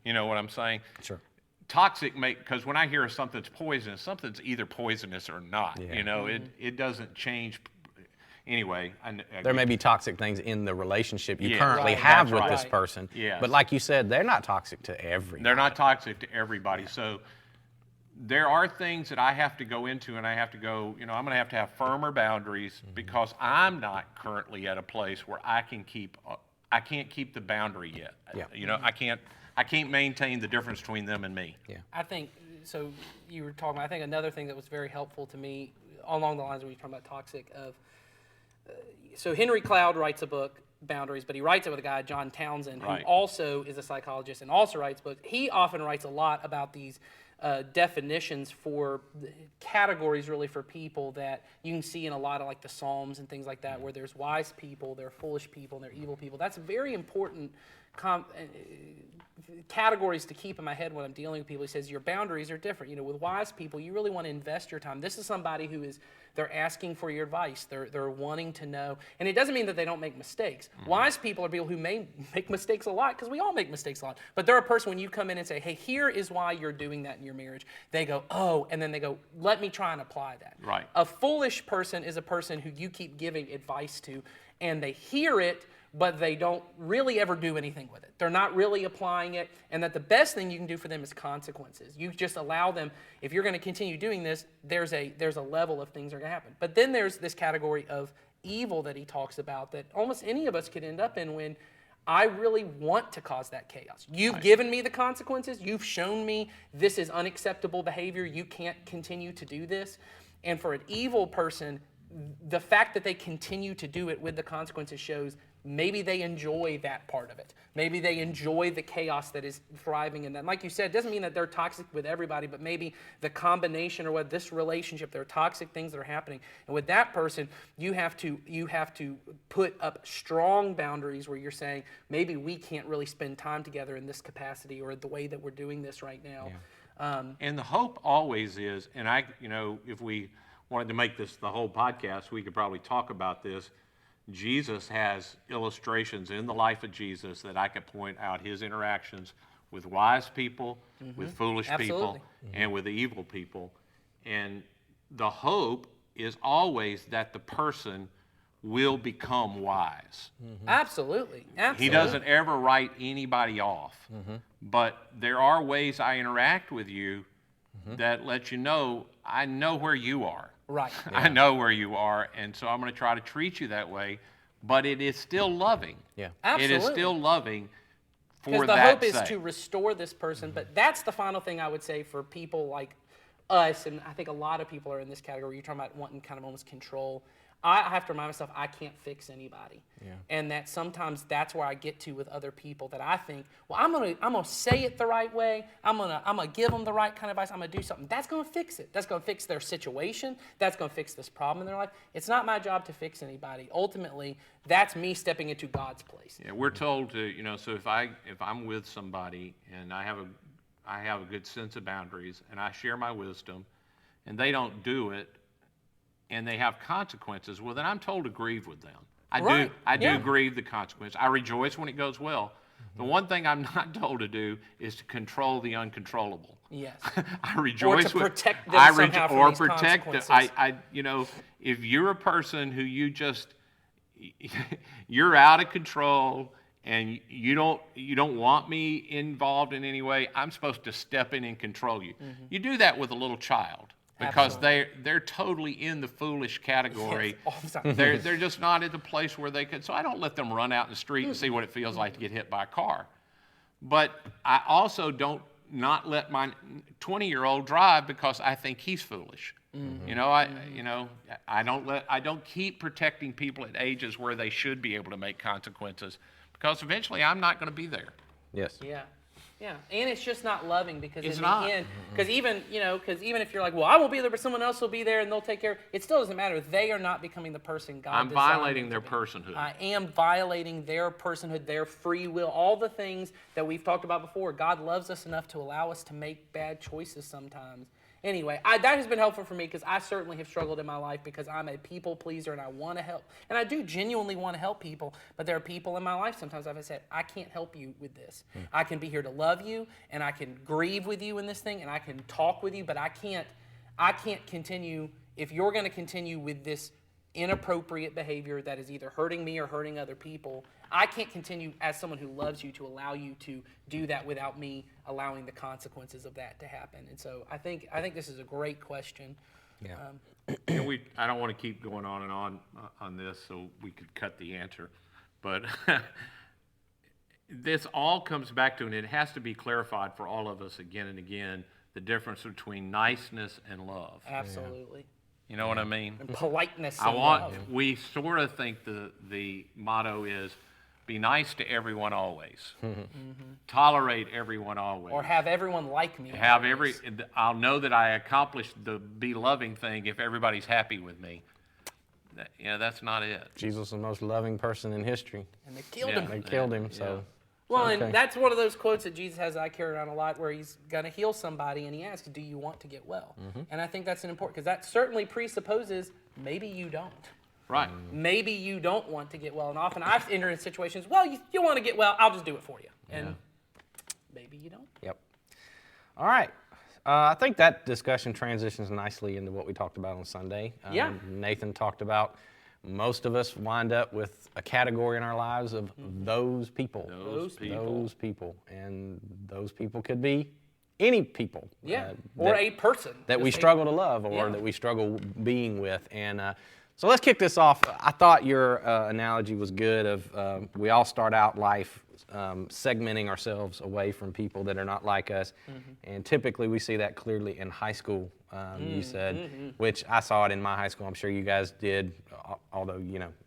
Speaker 2: You know what I'm saying?
Speaker 1: Sure.
Speaker 2: Toxic because when I hear something's poisonous, something's either poisonous or not.
Speaker 1: Yeah.
Speaker 2: You know, it doesn't change. Anyway,
Speaker 1: There may be toxic things in the relationship you
Speaker 2: Yes.
Speaker 1: currently
Speaker 3: Right.
Speaker 1: have
Speaker 2: That's
Speaker 1: with
Speaker 2: right.
Speaker 1: this person.
Speaker 2: Yes.
Speaker 1: But like you said, they're not toxic to everybody.
Speaker 2: They're not toxic to everybody. So there are things that I have to go into, and I have to go, I'm going to have firmer boundaries because I'm not currently at a place where I can't keep the boundary yet.
Speaker 1: Yeah.
Speaker 2: I can't maintain the difference between them and me.
Speaker 1: Yeah.
Speaker 3: I think, so you were talking about, I think another thing that was very helpful to me along the lines when you were talking about toxic so Henry Cloud writes a book, Boundaries, but he writes it with a guy, John Townsend, who
Speaker 2: Right.
Speaker 3: also is a psychologist and also writes books. He often writes a lot about these definitions for categories really for people that you can see in a lot of like the Psalms and things like that, where there's wise people, there are foolish people, and there are evil people. That's very important categories to keep in my head when I'm dealing with people. He says your boundaries are different. With wise people, you really want to invest your time. This is somebody who they're asking for your advice. They're wanting to know. And it doesn't mean that they don't make mistakes. Wise people are people who may make mistakes a lot, because we all make mistakes a lot. But they're a person when you come in and say, hey, here is why you're doing that and your marriage, they go, oh, and then they go, let me try and apply that.
Speaker 2: Right.
Speaker 3: A foolish person is a person who you keep giving advice to, and they hear it, but they don't really ever do anything with it. They're not really applying it, and that the best thing you can do for them is consequences. You just allow them, if you're going to continue doing this, there's a level of things that are going to happen. But then there's this category of evil that he talks about that almost any of us could end up in when I really want to cause that chaos. You've given me the consequences. You've shown me this is unacceptable behavior. You can't continue to do this. And for an evil person, the fact that they continue to do it with the consequences shows maybe they enjoy that part of it. Maybe they enjoy the chaos that is thriving in that. Like you said, it doesn't mean that they're toxic with everybody, but maybe the combination or what this relationship, there are toxic things that are happening. And with that person, you have to put up strong boundaries where you're saying, maybe we can't really spend time together in this capacity or the way that we're doing this right now.
Speaker 1: Yeah.
Speaker 2: And the hope always is, and if we wanted to make this the whole podcast, we could probably talk about this. Jesus has illustrations in the life of Jesus that I could point out his interactions with wise people, with foolish people, and with evil people. And the hope is always that the person will become wise.
Speaker 3: Absolutely.
Speaker 2: He doesn't ever write anybody off. But there are ways I interact with you that let you know, I know where you are.
Speaker 3: Right.
Speaker 2: Yeah. I know where you are, and so I'm going to try to treat you that way, but it is still loving.
Speaker 1: Yeah.
Speaker 3: Absolutely.
Speaker 2: It is still loving for
Speaker 3: because
Speaker 2: that
Speaker 3: the hope is
Speaker 2: sake.
Speaker 3: to restore this person, but that's the final thing I would say for people like us, and I think a lot of people are in this category. You're talking about wanting kind of almost control. I have to remind myself I can't fix anybody, and that sometimes that's where I get to with other people. That I think, well, I'm gonna say it the right way. I'm gonna give them the right kind of advice. I'm gonna do something that's gonna fix it. That's gonna fix their situation. That's gonna fix this problem in their life. It's not my job to fix anybody. Ultimately, that's me stepping into God's place.
Speaker 2: Yeah, we're told to, so if I'm with somebody and I have a good sense of boundaries and I share my wisdom, and they don't do it, and they have consequences, well, then I'm told to grieve with them. I do grieve the consequence. I rejoice when it goes well. The one thing I'm not told to do is to control the uncontrollable.
Speaker 3: Yes.
Speaker 2: I rejoice
Speaker 3: or to protect them somehow from these consequences.
Speaker 2: If you're a person who you're out of control and you don't want me involved in any way, I'm supposed to step in and control you. You do that with a little child. Because they're totally in the foolish category.
Speaker 3: Yes, all the time.
Speaker 2: They're just not at the place where they could. So I don't let them run out in the street and see what it feels like to get hit by a car. But I also don't not let my 20-year-old drive because I think he's foolish. I don't keep protecting people at ages where they should be able to make consequences because eventually I'm not going to be there.
Speaker 1: Yes.
Speaker 3: Yeah. Yeah, and it's just not loving because
Speaker 2: it's
Speaker 3: in
Speaker 2: not.
Speaker 3: the end, because even if you're like, well, I won't be there, but someone else will be there and they'll take care. It still doesn't matter. They are not becoming the person God
Speaker 2: I'm
Speaker 3: designed
Speaker 2: violating
Speaker 3: them
Speaker 2: their
Speaker 3: to be.
Speaker 2: personhood.
Speaker 3: I am violating their personhood, their free will, all the things that we've talked about before. God loves us enough to allow us to make bad choices sometimes. Anyway, that has been helpful for me because I certainly have struggled in my life because I'm a people pleaser and I want to help. And I do genuinely want to help people, but there are people in my life sometimes I've said, I can't help you with this. I can be here to love you and I can grieve with you in this thing and I can talk with you, but I can't continue, if you're going to continue with this inappropriate behavior that is either hurting me or hurting other people, I can't continue as someone who loves you to allow you to do that without me allowing the consequences of that to happen. And so I think this is a great question.
Speaker 1: Yeah.
Speaker 2: I don't want to keep going on and on this, so we could cut the answer. But this all comes back to, and it has to be clarified for all of us again and again, the difference between niceness and love.
Speaker 3: Absolutely.
Speaker 2: You know what I mean?
Speaker 3: And politeness and love.
Speaker 2: We sort of think the motto is, be nice to everyone always. Tolerate everyone always.
Speaker 3: Or have everyone like me.
Speaker 2: I'll know that I accomplished the be loving thing if everybody's happy with me. That's not it.
Speaker 1: Jesus was the most loving person in history.
Speaker 3: And they killed him.
Speaker 1: They killed him, so.
Speaker 3: Well, and that's one of those quotes that Jesus has that I carry around a lot where he's going to heal somebody and he asks, do you want to get well? And I think that's an important, because that certainly presupposes maybe you don't.
Speaker 2: Right.
Speaker 3: Maybe you don't want to get well. And often I've entered in situations, well, you want to get well, I'll just do it for you. And maybe you don't.
Speaker 1: Yep. All right. I think that discussion transitions nicely into what we talked about on Sunday.
Speaker 3: Yeah.
Speaker 1: Nathan talked about most of us wind up with a category in our lives of those people.
Speaker 3: Those people.
Speaker 1: Those people. And those people could be any people.
Speaker 3: Yeah. Or a person.
Speaker 1: That we
Speaker 3: Just
Speaker 1: struggle to love or
Speaker 3: Yeah.
Speaker 1: that we struggle being with. And so let's kick this off. I thought your analogy was good of we all start out life segmenting ourselves away from people that are not like us. And typically we see that clearly in high school, you said, which I saw it in my high school. I'm sure you guys did, although,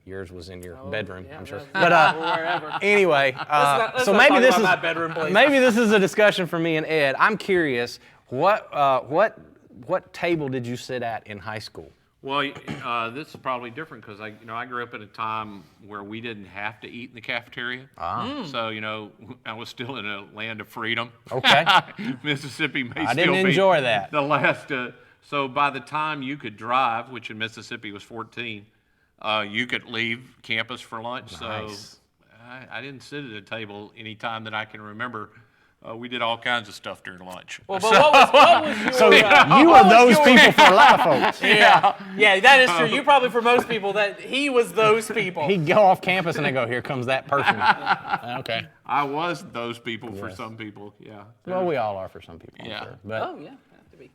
Speaker 1: yours was in your bedroom,
Speaker 3: yeah,
Speaker 1: I'm sure.
Speaker 3: well,
Speaker 1: But
Speaker 3: wherever.
Speaker 1: anyway,
Speaker 3: let's
Speaker 1: so
Speaker 3: not
Speaker 1: maybe
Speaker 3: talk
Speaker 1: this
Speaker 3: about
Speaker 1: is
Speaker 3: my bedroom, please.
Speaker 1: maybe this is a discussion for me and Ed. I'm curious, what table did you sit at in high school?
Speaker 2: Well, this is probably different because I grew up at a time where we didn't have to eat in the cafeteria. So I was still in a land of freedom.
Speaker 1: Okay.
Speaker 2: Mississippi may
Speaker 1: I
Speaker 2: still
Speaker 1: didn't
Speaker 2: be
Speaker 1: enjoy that.
Speaker 2: the last. So by the time you could drive, which in Mississippi was 14, you could leave campus for lunch.
Speaker 1: Nice.
Speaker 2: So I didn't sit at a table any time that I can remember. We did all kinds of stuff during lunch.
Speaker 3: Well, but what was your...
Speaker 1: So you were those people for a lot of folks.
Speaker 3: Yeah, that is true. You probably, for most people, that he was those people.
Speaker 1: He'd go off campus and they go, here comes that person. Okay.
Speaker 2: I was those people for some people, yeah.
Speaker 1: Well, we all are for some people, I'm
Speaker 2: Yeah.
Speaker 1: sure. But
Speaker 3: Oh, yeah, have to be.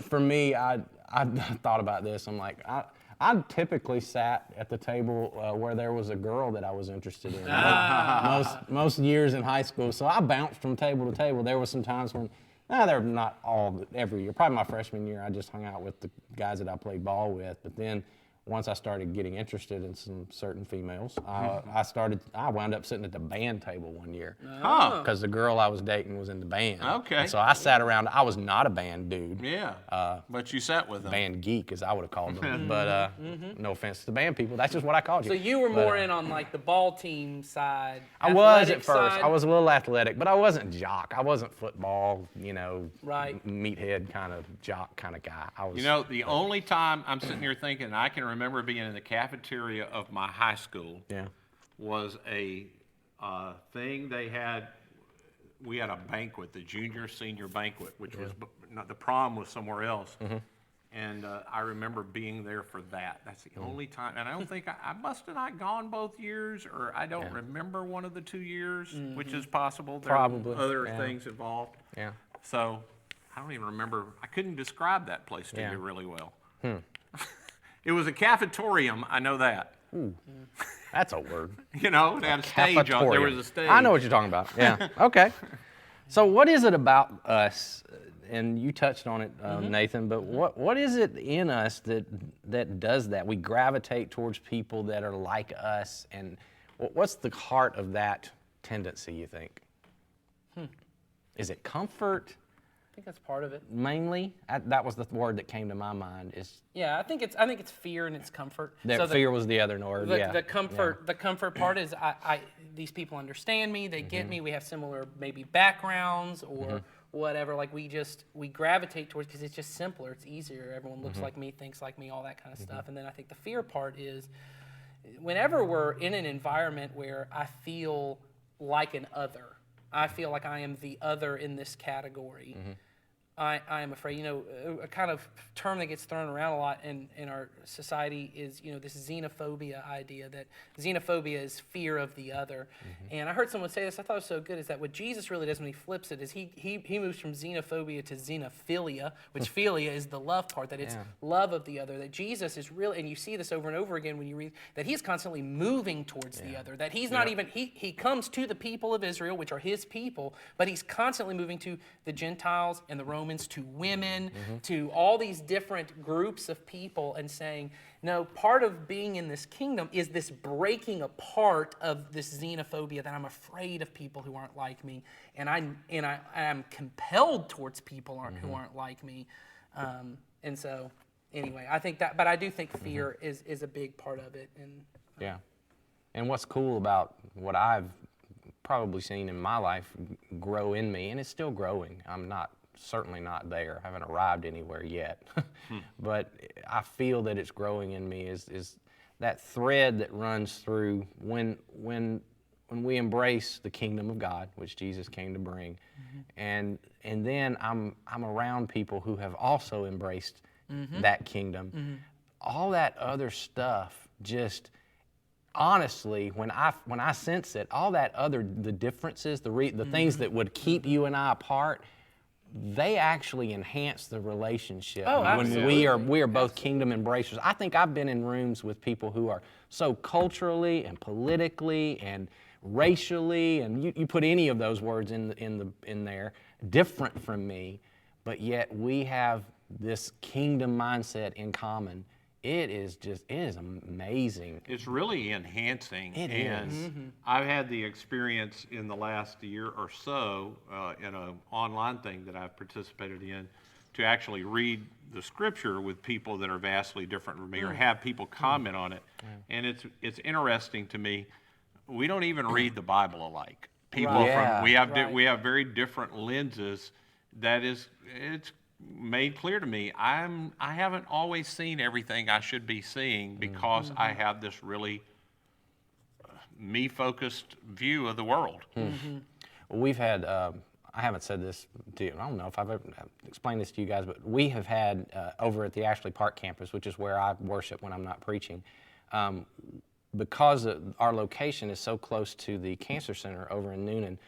Speaker 1: for me, I thought about this. I'm like, I typically sat at the table where there was a girl that I was interested in. Most years in high school, so I bounced from table to table. There were some times when, they're not every year. Probably my freshman year, I just hung out with the guys that I played ball with. But then once I started getting interested in some certain females, I wound up sitting at the band table one year.
Speaker 2: Huh.
Speaker 1: Because the girl I was dating was in the band.
Speaker 2: Okay.
Speaker 1: And so I sat around. I was not a band dude.
Speaker 2: Yeah, but you sat with them.
Speaker 1: Band geek, as I would have called them. But no offense to the band people. That's just what I called you.
Speaker 3: So you were more in on like the ball team side.
Speaker 1: I was at
Speaker 3: athletic
Speaker 1: first.
Speaker 3: side?
Speaker 1: I was a little athletic, but I wasn't jock. I wasn't football,
Speaker 3: Right.
Speaker 1: meathead kind of jock kind of guy. I was.
Speaker 2: The only time I'm sitting here thinking I can remember being in the cafeteria of my high school
Speaker 1: Yeah.
Speaker 2: was a thing they had. We had a banquet, the senior banquet, which was not the prom was somewhere else. And I remember being there for that. That's the only time. And I don't think I must have not gone both years, or I don't remember one of the 2 years, which is possible. There
Speaker 1: Probably,
Speaker 2: were other
Speaker 1: yeah.
Speaker 2: things involved.
Speaker 1: Yeah.
Speaker 2: So I don't even remember. I couldn't describe that place to
Speaker 1: Yeah.
Speaker 2: you really well. It was a cafetorium, I know that.
Speaker 1: That's a word.
Speaker 2: It had a stage on. There was a stage.
Speaker 1: I know what you're talking about. Yeah. Okay. So what is it about us? And you touched on it, Nathan. But what is it in us that does that? We gravitate towards people that are like us. And what's the heart of that tendency? You think? Is it comfort?
Speaker 3: I think that's part of it.
Speaker 1: Mainly, that was the word that came to my mind. Is
Speaker 3: Yeah, I think it's fear and it's comfort.
Speaker 1: that
Speaker 3: So
Speaker 1: fear was the other word? Yeah.
Speaker 3: The comfort part is these people understand me, they get me, we have similar maybe backgrounds or whatever. Like we gravitate towards because it's just simpler, it's easier. Everyone looks like me, thinks like me, all that kind of stuff. And then I think the fear part is whenever we're in an environment where I feel like an other, I feel like I am the other in this category. I am afraid, a kind of term that gets thrown around a lot in our society is, this xenophobia idea, that xenophobia is fear of the other. And I heard someone say this, I thought it was so good, is that what Jesus really does when he flips it is he moves from xenophobia to xenophilia, which philia is the love part, that it's love of the other, that Jesus is really, and you see this over and over again when you read, that he's constantly moving towards the other, that he's not even, he comes to the people of Israel, which are his people, but he's constantly moving to the Gentiles and the Romans, to women, to all these different groups of people, and saying, no, part of being in this kingdom is this breaking apart of this xenophobia, that I'm afraid of people who aren't like me, and I am compelled towards people who aren't like me. And so, anyway, I think that, but I do think fear is a big part of it. And
Speaker 1: Yeah. And what's cool about what I've probably seen in my life grow in me, and it's still growing. I'm certainly not there. I haven't arrived anywhere yet. But I feel that it's growing in me is that thread that runs through when when we embrace the kingdom of God, which Jesus came to bring, and then I'm around people who have also embraced that kingdom, all that other stuff just honestly, when I sense it, all that the differences, the things that would keep you and I apart, they actually enhance the relationship when we are both kingdom embracers. I think I've been in rooms with people who are so culturally and politically and racially, and you put any of those words in there, different from me, but yet we have this kingdom mindset in common. It is amazing.
Speaker 2: It's really enhancing.
Speaker 1: It
Speaker 2: and
Speaker 1: is.
Speaker 2: I've had the experience in the last year or so in an online thing that I've participated in to actually read the scripture with people that are vastly different from me or have people comment on it. And it's interesting to me. We don't even read the Bible alike. People we have very different lenses. It's made clear to me I haven't always seen everything I should be seeing because I have this really me-focused view of the world.
Speaker 1: Well, we've had, I haven't said this to you, I don't know if I've ever explained this to you guys, but we have had over at the Ashley Park campus, which is where I worship when I'm not preaching, because our location is so close to the cancer center over in Noonan,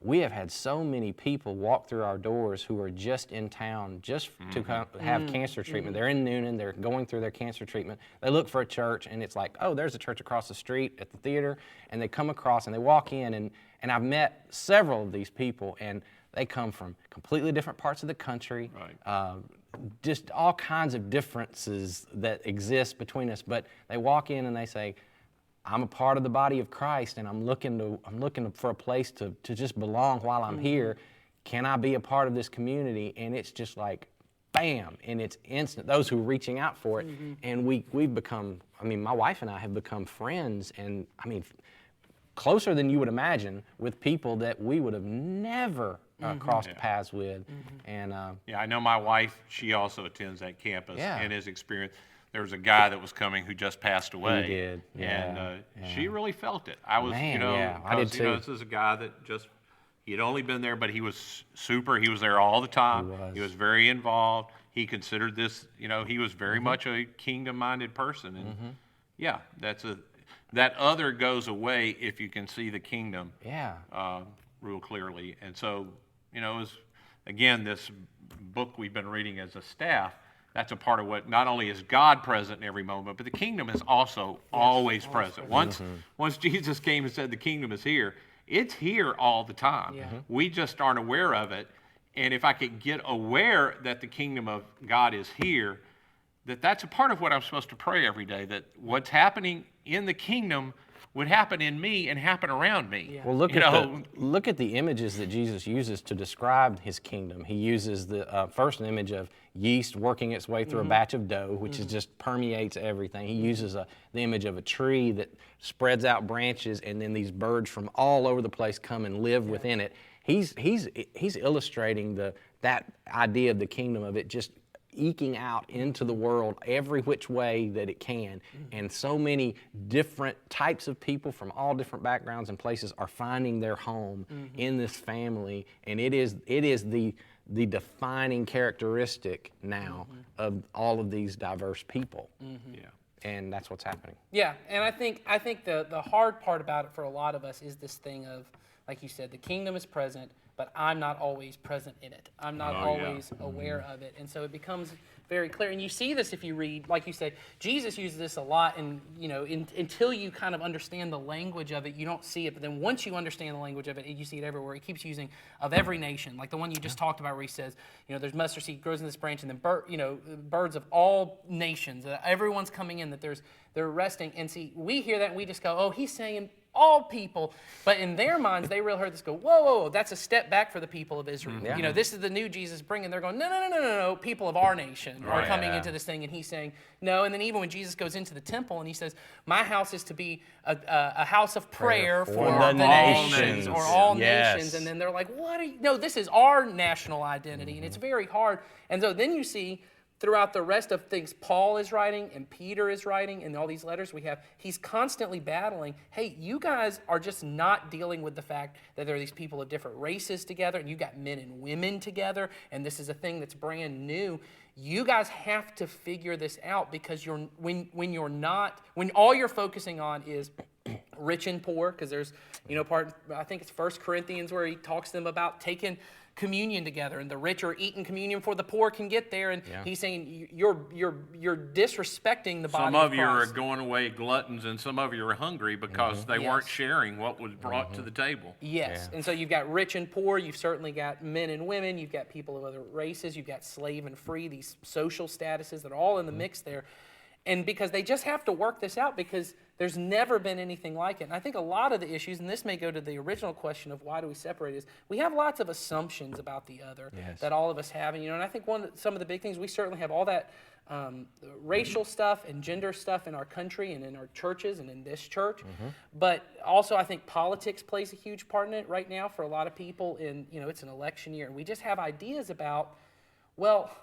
Speaker 1: we have had so many people walk through our doors who are just in town just to have cancer treatment. They're in Noonan, they're going through their cancer treatment. They look for a church and it's like, oh, there's a church across the street at the theater, and they come across and they walk in, and I've met several of these people, and they come from completely different parts of the country, just all kinds of differences that exist between us, but they walk in and they say, I'm a part of the body of Christ, and I'm looking for a place to just belong while I'm here. Can I be a part of this community? And it's just like, bam, and it's instant. Those who are reaching out for it, and we've become. I mean, my wife and I have become friends, and I mean, closer than you would imagine with people that we would have never crossed paths with. And
Speaker 2: I know my wife. She also attends that campus and has experienced. There was a guy that was coming who just passed away.
Speaker 1: He did,
Speaker 2: and she really felt it. I was,
Speaker 1: I did too.
Speaker 2: This is a guy that he had only been there, but he was super. He was there all the time. He was very involved. He considered this, he was very much a kingdom-minded person. And that other goes away if you can see the kingdom real clearly. And so, again, this book we've been reading as a staff, that's a part of what not only is God present in every moment, but the kingdom is also always present. Once Jesus came and said the kingdom is here, it's here all the time. We just aren't aware of it. And if I could get aware that the kingdom of God is here, that's a part of what I'm supposed to pray every day, that what's happening in the kingdom would happen in me and happen around me.
Speaker 1: Well, look at the images that Jesus uses to describe his kingdom. He uses the first image of yeast working its way through a batch of dough, which is just permeates everything. He uses the image of a tree that spreads out branches, and then these birds from all over the place come and live within it. He's illustrating that idea of the kingdom, of it just eking out into the world every which way that it can. And so many different types of people from all different backgrounds and places are finding their home in this family, and it is the defining characteristic now of all of these diverse people. And that's what's happening.
Speaker 3: Yeah, and I think the hard part about it for a lot of us is this thing of, like you said, the kingdom is present, but I'm not always present in it. I'm not always aware of it. And so it becomes very clear. And you see this if you read, like you said, Jesus uses this a lot, and until you kind of understand the language of it, you don't see it. But then once you understand the language of it, you see it everywhere. He keeps using of every nation, like the one you just talked about, where he says, there's mustard seed grows in this branch, and then birds of all nations, everyone's coming in, that they're resting. And see, we hear that and we just go, oh, he's saying all people, but in their minds, they really heard this go, whoa, that's a step back for the people of Israel. This is the new Jesus bringing. They're going, no, people of our nation are coming into this thing, and he's saying no. And then even when Jesus goes into the temple and he says, my house is to be a house of prayer for the nations, or all nations, and then they're like, what are you? No, this is our national identity, and it's very hard. And so then you see throughout the rest of things Paul is writing and Peter is writing and all these letters we have, he's constantly battling, hey, you guys are just not dealing with the fact that there are these people of different races together and you got men and women together and this is a thing that's brand new. You guys have to figure this out because when all you're focusing on is rich and poor, because there's, I think it's 1 Corinthians where he talks to them about taking communion together, and the rich are eating communion before the poor can get there, and he's saying you're disrespecting the body of Christ.
Speaker 2: Some of you are going away gluttons, and some of you are hungry because they weren't sharing what was brought to the table.
Speaker 3: Yes, and so you've got rich and poor, you've certainly got men and women, you've got people of other races, you've got slave and free, these social statuses that are all in the mix there. And because they just have to work this out because there's never been anything like it. And I think a lot of the issues, and this may go to the original question of why do we separate, is we have lots of assumptions about the other that all of us have. And, and I think some of the big things, we certainly have all that racial stuff and gender stuff in our country and in our churches and in this church. But also I think politics plays a huge part in it right now for a lot of people. It's an election year. And we just have ideas about, well,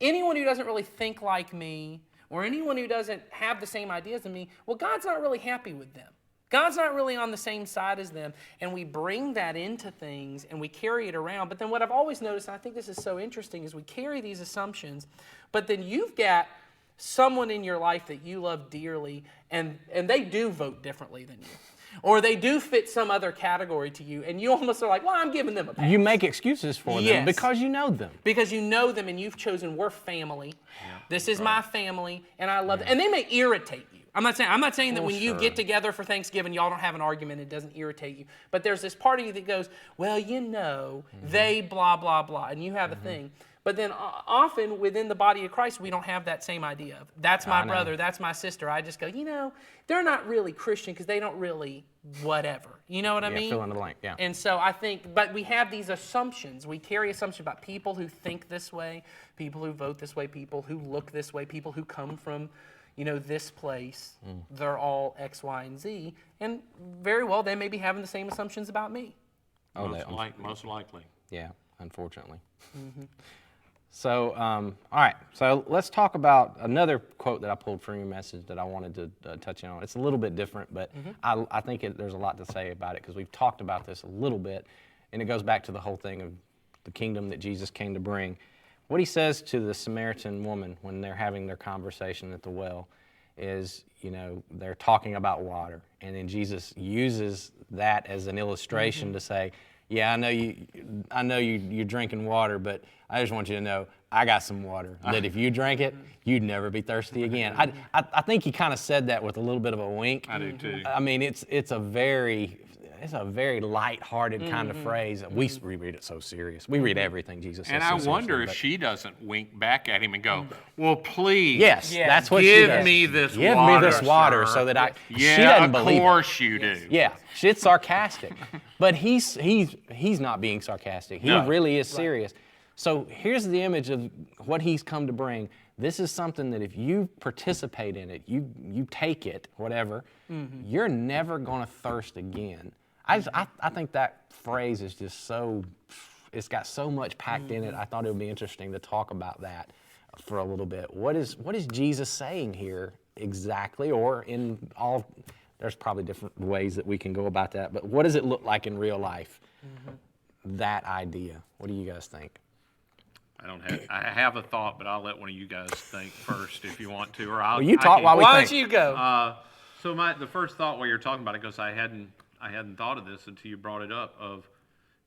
Speaker 3: anyone who doesn't really think like me, or anyone who doesn't have the same ideas as me, well, God's not really happy with them. God's not really on the same side as them. And we bring that into things and we carry it around. But then what I've always noticed, and I think this is so interesting, is we carry these assumptions, but then you've got someone in your life that you love dearly, and they do vote differently than you. Or they do fit some other category to you, and you almost are like, well, I'm giving them a pass.
Speaker 1: You make excuses for them because you know them.
Speaker 3: Because you know them and you've chosen, we're family. This is my family, and I love them. And they may irritate you. I'm not saying that when you get together for Thanksgiving, y'all don't have an argument, it doesn't irritate you. But there's this part of you that goes, well, they blah, blah, blah, and you have a thing. But then often within the body of Christ, we don't have that same idea of, that's my brother, that's my sister. I just go, they're not really Christian because they don't really whatever. You know what I mean?
Speaker 1: Fill in the blank, yeah.
Speaker 3: And so I think, but we have these assumptions. We carry assumptions about people who think this way, people who vote this way, people who look this way, people who come from, this place. They're all X, Y, and Z. And very well, they may be having the same assumptions about me.
Speaker 2: Most likely.
Speaker 1: Yeah, unfortunately. So, all right. So let's talk about another quote that I pulled from your message that I wanted to touch on. It's a little bit different, but I think there's a lot to say about it because we've talked about this a little bit, and it goes back to the whole thing of the kingdom that Jesus came to bring. What he says to the Samaritan woman when they're having their conversation at the well is, they're talking about water, and then Jesus uses that as an illustration to say, yeah, I know you're drinking water, but I just want you to know I got some water that if you drank it, you'd never be thirsty again. I think he kind of said that with a little bit of a wink.
Speaker 2: I do too.
Speaker 1: I mean, it's a very light-hearted kind of phrase. We read it so serious. We read everything Jesus says.
Speaker 2: And I wonder if she doesn't wink back at him and go, well, please.
Speaker 1: Yes, that's what she does.
Speaker 2: Give me this
Speaker 1: water so that
Speaker 2: Yeah,
Speaker 1: she doesn't believe it.
Speaker 2: Of course you do.
Speaker 1: Yeah, it's sarcastic. But he's not being sarcastic. He really is serious. So here's the image of what he's come to bring. This is something that if you participate in it, you take it, whatever, you're never going to thirst again. I think that phrase is just it's got so much packed in it. I thought it would be interesting to talk about that for a little bit. What is Jesus saying here exactly, or in all, there's probably different ways that we can go about that, but what does it look like in real life, that idea? What do you guys think?
Speaker 2: I have a thought, but I'll let one of you guys think first if you want to, or I'll.
Speaker 1: Well, you talk while we think.
Speaker 3: Why don't you go?
Speaker 2: So the first thought while you're talking about it, because I hadn't thought of this until you brought it up, of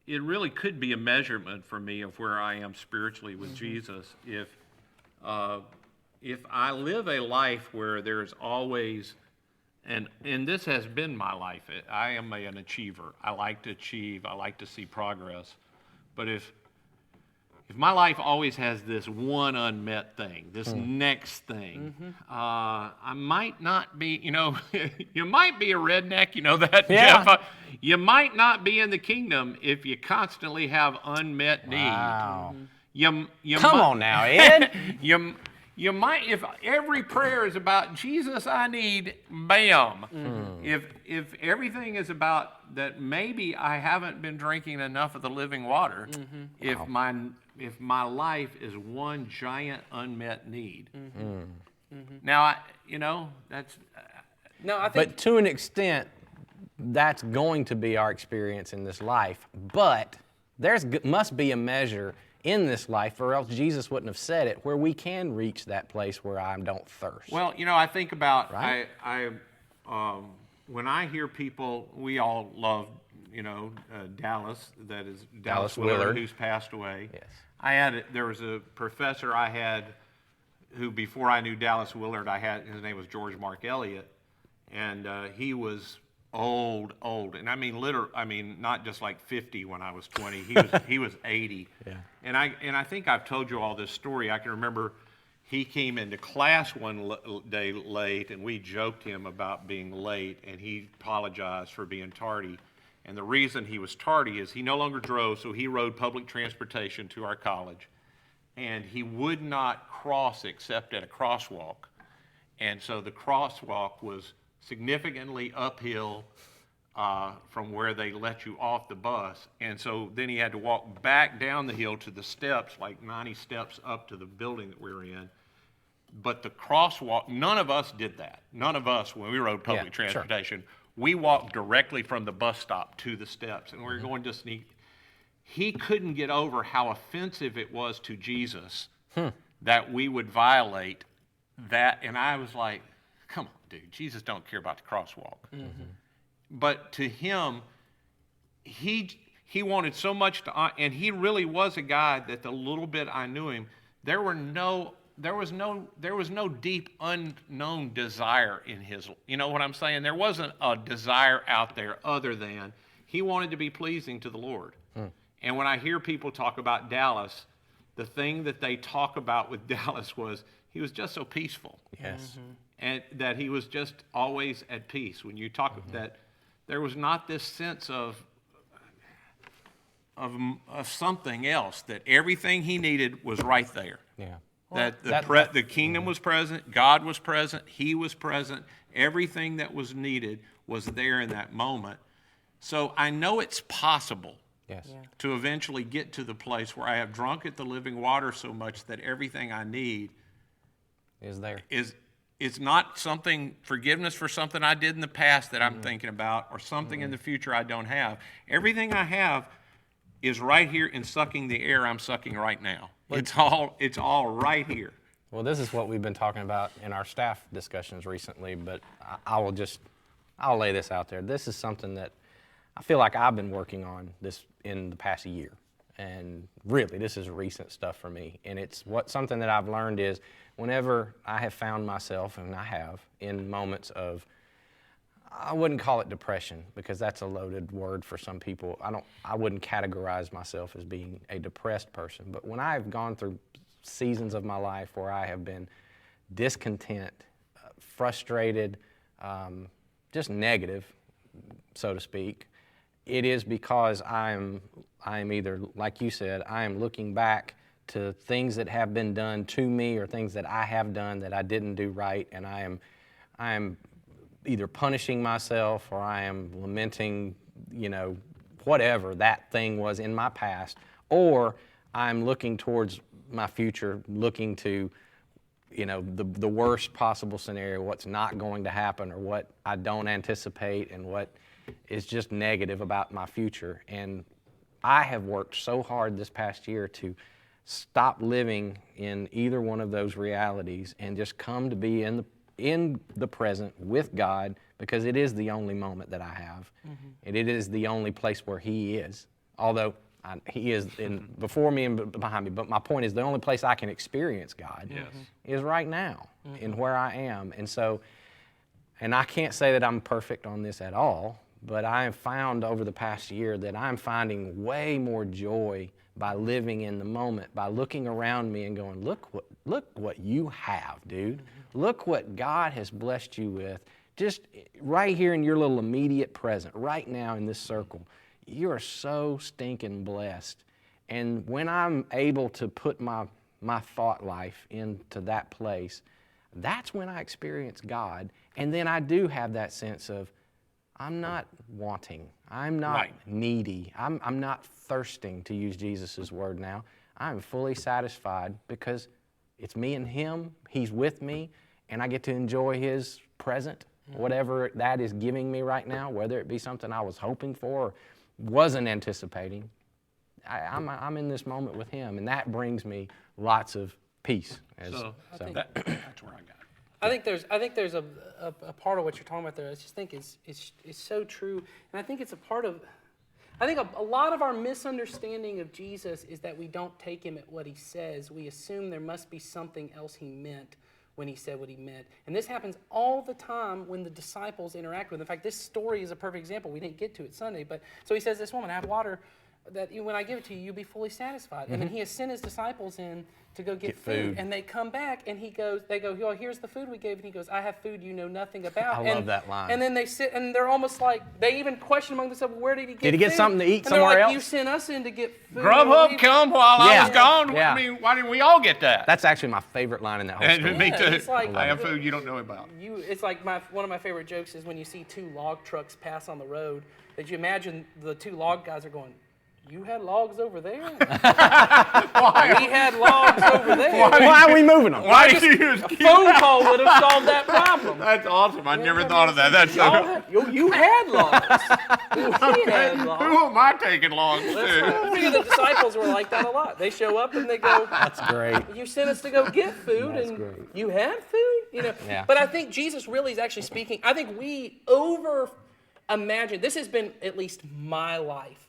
Speaker 2: it really could be a measurement for me of where I am spiritually with Jesus. If I live a life where there's always, and this has been my life, I am an achiever. I like to achieve. I like to see progress. But if my life always has this one unmet thing, this next thing, I might not be, you might be a redneck, that, Jeff. You might not be in the kingdom if you constantly have unmet need.
Speaker 1: Wow. Come on now, Ed.
Speaker 2: You You might, if every prayer is about Jesus, I need, bam. If everything is about that, maybe I haven't been drinking enough of the living water. If my life is one giant unmet need. Now, that's.
Speaker 3: No, I think.
Speaker 1: But to an extent, that's going to be our experience in this life. But must be a measure in this life, or else Jesus wouldn't have said it, where we can reach that place where I don't thirst.
Speaker 2: Well, I think about,
Speaker 1: Right?
Speaker 2: when I hear people, we all love, Dallas, that is Dallas Willard, who's passed away.
Speaker 1: Yes.
Speaker 2: There was a professor I had who, before I knew Dallas Willard, his name was George Mark Elliott, and he was old, and I mean not just like 50 when I was 20. He was 80.
Speaker 1: Yeah.
Speaker 2: And I think I've told you all this story. I can remember he came into class one day late, and we joked him about being late, and he apologized for being tardy. And the reason he was tardy is he no longer drove, so he rode public transportation to our college, and he would not cross except at a crosswalk. And so the crosswalk was significantly uphill from where they let you off the bus. And so then he had to walk back down the hill to the steps, like 90 steps up to the building that we were in. But the crosswalk, none of us did that. None of us, when we rode public transportation, we walked directly from the bus stop to the steps. And we were going to sneak. He couldn't get over how offensive it was to Jesus that we would violate that. And I was like, come on, dude, Jesus don't care about the crosswalk. But to him, he wanted so much to, and he really was a guy that the little bit I knew him, there was no deep unknown desire in his, you know what I'm saying? There wasn't a desire out there other than he wanted to be pleasing to the Lord. And when I hear people talk about Dallas, the thing that they talk about with Dallas was he was just so peaceful.
Speaker 1: Yes.
Speaker 2: And that he was just always at peace. When you talk that there was not this sense of something else, that everything he needed was right there.
Speaker 1: Yeah.
Speaker 2: That the kingdom was present, God was present, he was present, everything that was needed was there in that moment. So I know it's possible to eventually get to the place where I have drunk at the living water so much that everything I need
Speaker 1: is there.
Speaker 2: It's not forgiveness for something I did in the past that I'm thinking about, or something in the future I don't have. Everything I have is right here and sucking the air I'm sucking right now. It's all right here.
Speaker 1: Well, this is what we've been talking about in our staff discussions recently, but I'll lay this out there. This is something that I feel like I've been working on this in the past year. And really, this is recent stuff for me. And it's something that I've learned is whenever I have found myself, and I have, in moments of, I wouldn't call it depression because that's a loaded word for some people. I wouldn't categorize myself as being a depressed person. But when I've gone through seasons of my life where I have been discontent, frustrated, just negative, so to speak, it is because I am either, like you said, I am looking back to things that have been done to me or things that I have done that I didn't do right, and I am either punishing myself or I am lamenting, whatever that thing was in my past, or I'm looking towards my future, looking to, the worst possible scenario, what's not going to happen or what I don't anticipate and what is just negative about my future. And I have worked so hard this past year to stop living in either one of those realities and just come to be in the present with God, because it is the only moment that I have. And it is the only place where He is. Although He is before me and behind me. But my point is the only place I can experience God is right now in where I am. And so, and I can't say that I'm perfect on this at all, but I have found over the past year that I'm finding way more joy by living in the moment, by looking around me and going, look what you have, dude. Look what God has blessed you with. Just right here in your little immediate present, right now in this circle. You are so stinking blessed. And when I'm able to put my my thought life into that place, that's when I experience God. And then I do have that sense of, I'm not wanting. I'm not needy. I'm not thirsting, to use Jesus' word now. I'm fully satisfied because it's me and Him. He's with me, and I get to enjoy His present, whatever that is giving me right now, whether it be something I was hoping for or wasn't anticipating. I'm in this moment with Him, and that brings me lots of peace.
Speaker 2: That's where I got it.
Speaker 3: I think there's a part of what you're talking about there. I just think is so true, and I think it's a part of. I think a lot of our misunderstanding of Jesus is that we don't take Him at what He says. We assume there must be something else He meant when He said what He meant, and this happens all the time when the disciples interact with Him. In fact, this story is a perfect example. We didn't get to it Sunday, but so He says, "This woman, I have water that when I give it to you, you'll be fully satisfied." And then He has sent His disciples in to go get food, and they come back, and they go, "Oh, here's the food we gave," and He goes, "I have food you know nothing about."
Speaker 1: I love that line.
Speaker 3: And then they sit, and they're almost like, they even question among themselves, "Where did He get food?
Speaker 1: Did He get something to eat
Speaker 3: and
Speaker 1: somewhere
Speaker 3: they're like,
Speaker 1: else?
Speaker 3: "You sent us in to get food."
Speaker 2: Grubhub come while I was gone.
Speaker 1: Yeah.
Speaker 2: I mean, why didn't we all get that?
Speaker 1: That's actually my favorite line in that whole story.
Speaker 2: Me too.
Speaker 3: It's like,
Speaker 2: I have food you don't know about.
Speaker 3: It's like one of my favorite jokes is when you see two log trucks pass on the road, that you imagine the two log guys are going, "You had logs over there? We had logs over there."
Speaker 1: Why are we moving them?
Speaker 2: Why did you use
Speaker 3: A phone call would have solved that problem.
Speaker 2: That's awesome. I never thought of that. That's
Speaker 3: You had logs. He had logs.
Speaker 2: Who am I taking logs to?
Speaker 3: I figure the disciples were like that a lot. They show up and they go,
Speaker 1: That's great.
Speaker 3: "You sent us to go get food,
Speaker 1: That's
Speaker 3: and
Speaker 1: great.
Speaker 3: you had food?"
Speaker 1: Yeah.
Speaker 3: But I think Jesus really is actually speaking. I think we over imagine. This has been at least my life.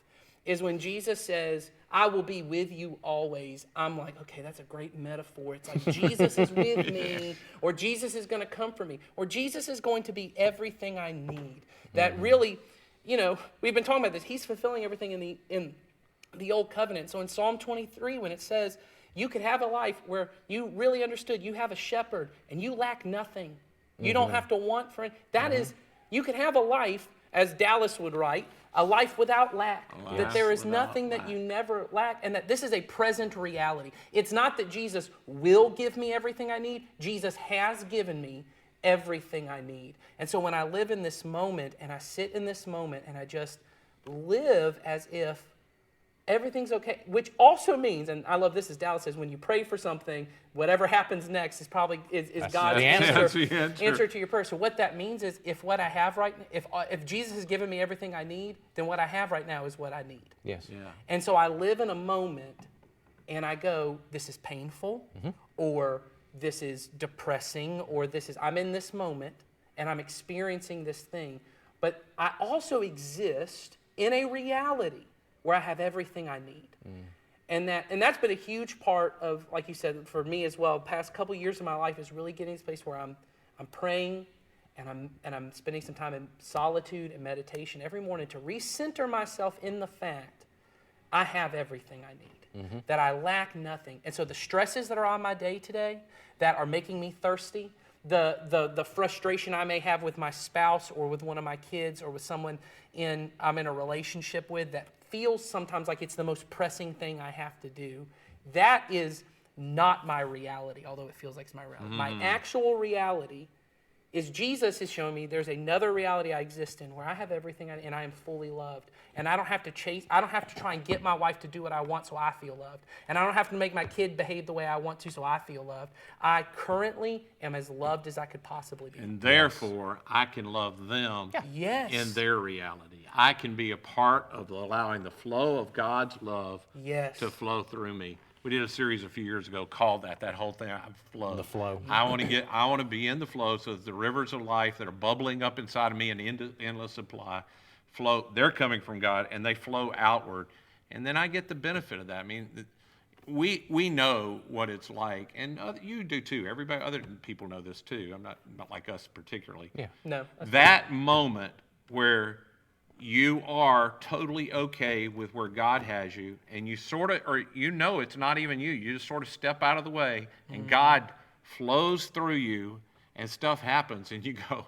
Speaker 3: Is when Jesus says, "I will be with you always." I'm like, okay, that's a great metaphor. It's like Jesus is with me, or Jesus is going to comfort me, or Jesus is going to be everything I need. That really, we've been talking about this. He's fulfilling everything in the old covenant. So in Psalm 23, when it says, you could have a life where you really understood you have a shepherd and you lack nothing. You don't have to want for it. That is, you could have a life, as Dallas would write, a life without lack, that there is nothing that you never lack, and that this is a present reality. It's not that Jesus will give me everything I need. Jesus has given me everything I need. And so when I live in this moment, and I sit in this moment, and I just live as if everything's okay, which also means, and I love this as Dallas says, when you pray for something, whatever happens next is probably God's
Speaker 1: the answer.
Speaker 3: answer to your prayer. So what that means is, if what I have right, if Jesus has given me everything I need, then what I have right now is what I need.
Speaker 1: Yes.
Speaker 2: Yeah.
Speaker 3: And so I live in a moment, and I go, this is painful, or this is depressing, or I'm in this moment, and I'm experiencing this thing, but I also exist in a reality where I have everything I need. And that's been a huge part of, like you said, for me as well, past couple years of my life is really getting to this place where I'm praying and I'm spending some time in solitude and meditation every morning to recenter myself in the fact I have everything I need, that I lack nothing. And so the stresses that are on my day today that are making me thirsty, the frustration I may have with my spouse or with one of my kids or with someone I'm in a relationship with that feels sometimes like it's the most pressing thing I have to do, that is not my reality, although it feels like it's my reality. My actual reality is Jesus is showing me there's another reality I exist in where I have everything and I am fully loved. And I don't have to I don't have to try and get my wife to do what I want so I feel loved. And I don't have to make my kid behave the way I want to so I feel loved. I currently am as loved as I could possibly be.
Speaker 2: And therefore, I can love them in their reality. I can be a part of allowing the flow of God's love to flow through me. We did a series a few years ago called that whole thing, flow.
Speaker 1: The flow.
Speaker 2: I want to be in the flow so that the rivers of life that are bubbling up inside of me in endless supply flow. They're coming from God and they flow outward. And then I get the benefit of that. I mean, we know what it's like, and you do too. Everybody, other people know this too. I'm not like us particularly.
Speaker 1: Yeah.
Speaker 3: No.
Speaker 2: That moment where you are totally okay with where God has you, and you sort of, or it's not even you. You just sort of step out of the way, and God flows through you, and stuff happens, and you go,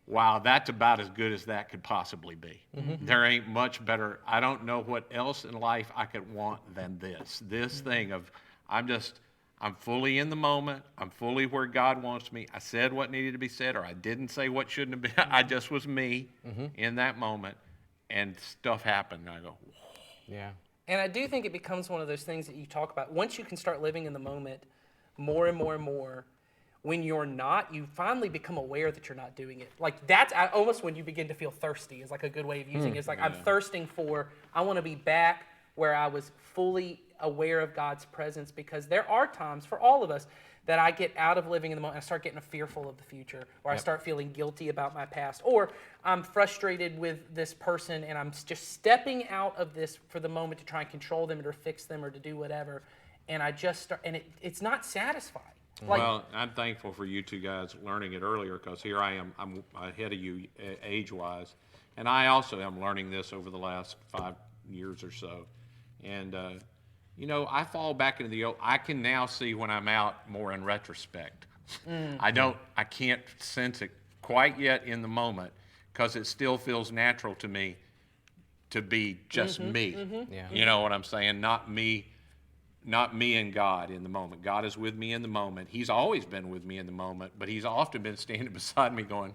Speaker 2: wow, that's about as good as that could possibly be. There ain't much better. I don't know what else in life I could want than this. This thing of, I'm fully in the moment. I'm fully where God wants me. I said what needed to be said, or I didn't say what shouldn't have been. I just was me in that moment, and stuff happened. And I go,
Speaker 1: Yeah.
Speaker 3: And I do think it becomes one of those things that you talk about. Once you can start living in the moment more and more and more, when you're not, you finally become aware that you're not doing it. Like that's almost when you begin to feel thirsty is like a good way of using it. It's like I'm thirsting I want to be back where I was fully aware of God's presence, because there are times for all of us that I get out of living in the moment and I start getting fearful of the future, or I start feeling guilty about my past, or I'm frustrated with this person and I'm just stepping out of this for the moment to try and control them or fix them or to do whatever, and I just start, and it's not satisfying. Like,
Speaker 2: well, I'm thankful for you two guys learning it earlier, because here I am, I'm ahead of you age-wise, and I also am learning this over the last 5 years or so. And, you know, I fall back into the old, I can now see when I'm out more in retrospect. I can't sense it quite yet in the moment, because it still feels natural to me to be just me.
Speaker 1: Yeah.
Speaker 2: You know what I'm saying? Not me and God in the moment. God is with me in the moment. He's always been with me in the moment, but he's often been standing beside me going,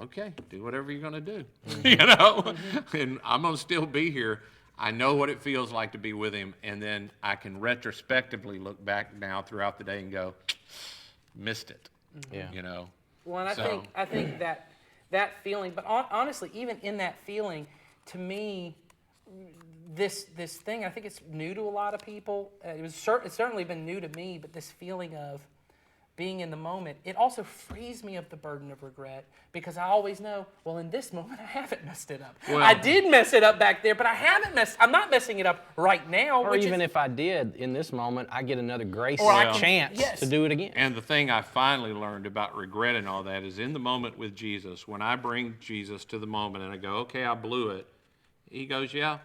Speaker 2: okay, do whatever you're going to do, you know? And I'm going to still be here. I know what it feels like to be with him, and then I can retrospectively look back now throughout the day and go, missed it, you know?
Speaker 3: well, and I think that feeling, but honestly, even in that feeling, to me, this thing, I think it's new to a lot of people. It's certainly been new to me, but this feeling of being in the moment, it also frees me of the burden of regret, because I always know, well, in this moment, I haven't messed it up.
Speaker 2: Well,
Speaker 3: I did mess it up back there, but I'm not messing it up right now.
Speaker 1: Or even if I did in this moment, I get another grace
Speaker 3: Or I
Speaker 1: and
Speaker 3: can-
Speaker 1: chance
Speaker 3: yes.
Speaker 1: to do it again.
Speaker 2: And the thing I finally learned about regret and all that is in the moment with Jesus, when I bring Jesus to the moment and I go, okay, I blew it, he goes, yeah.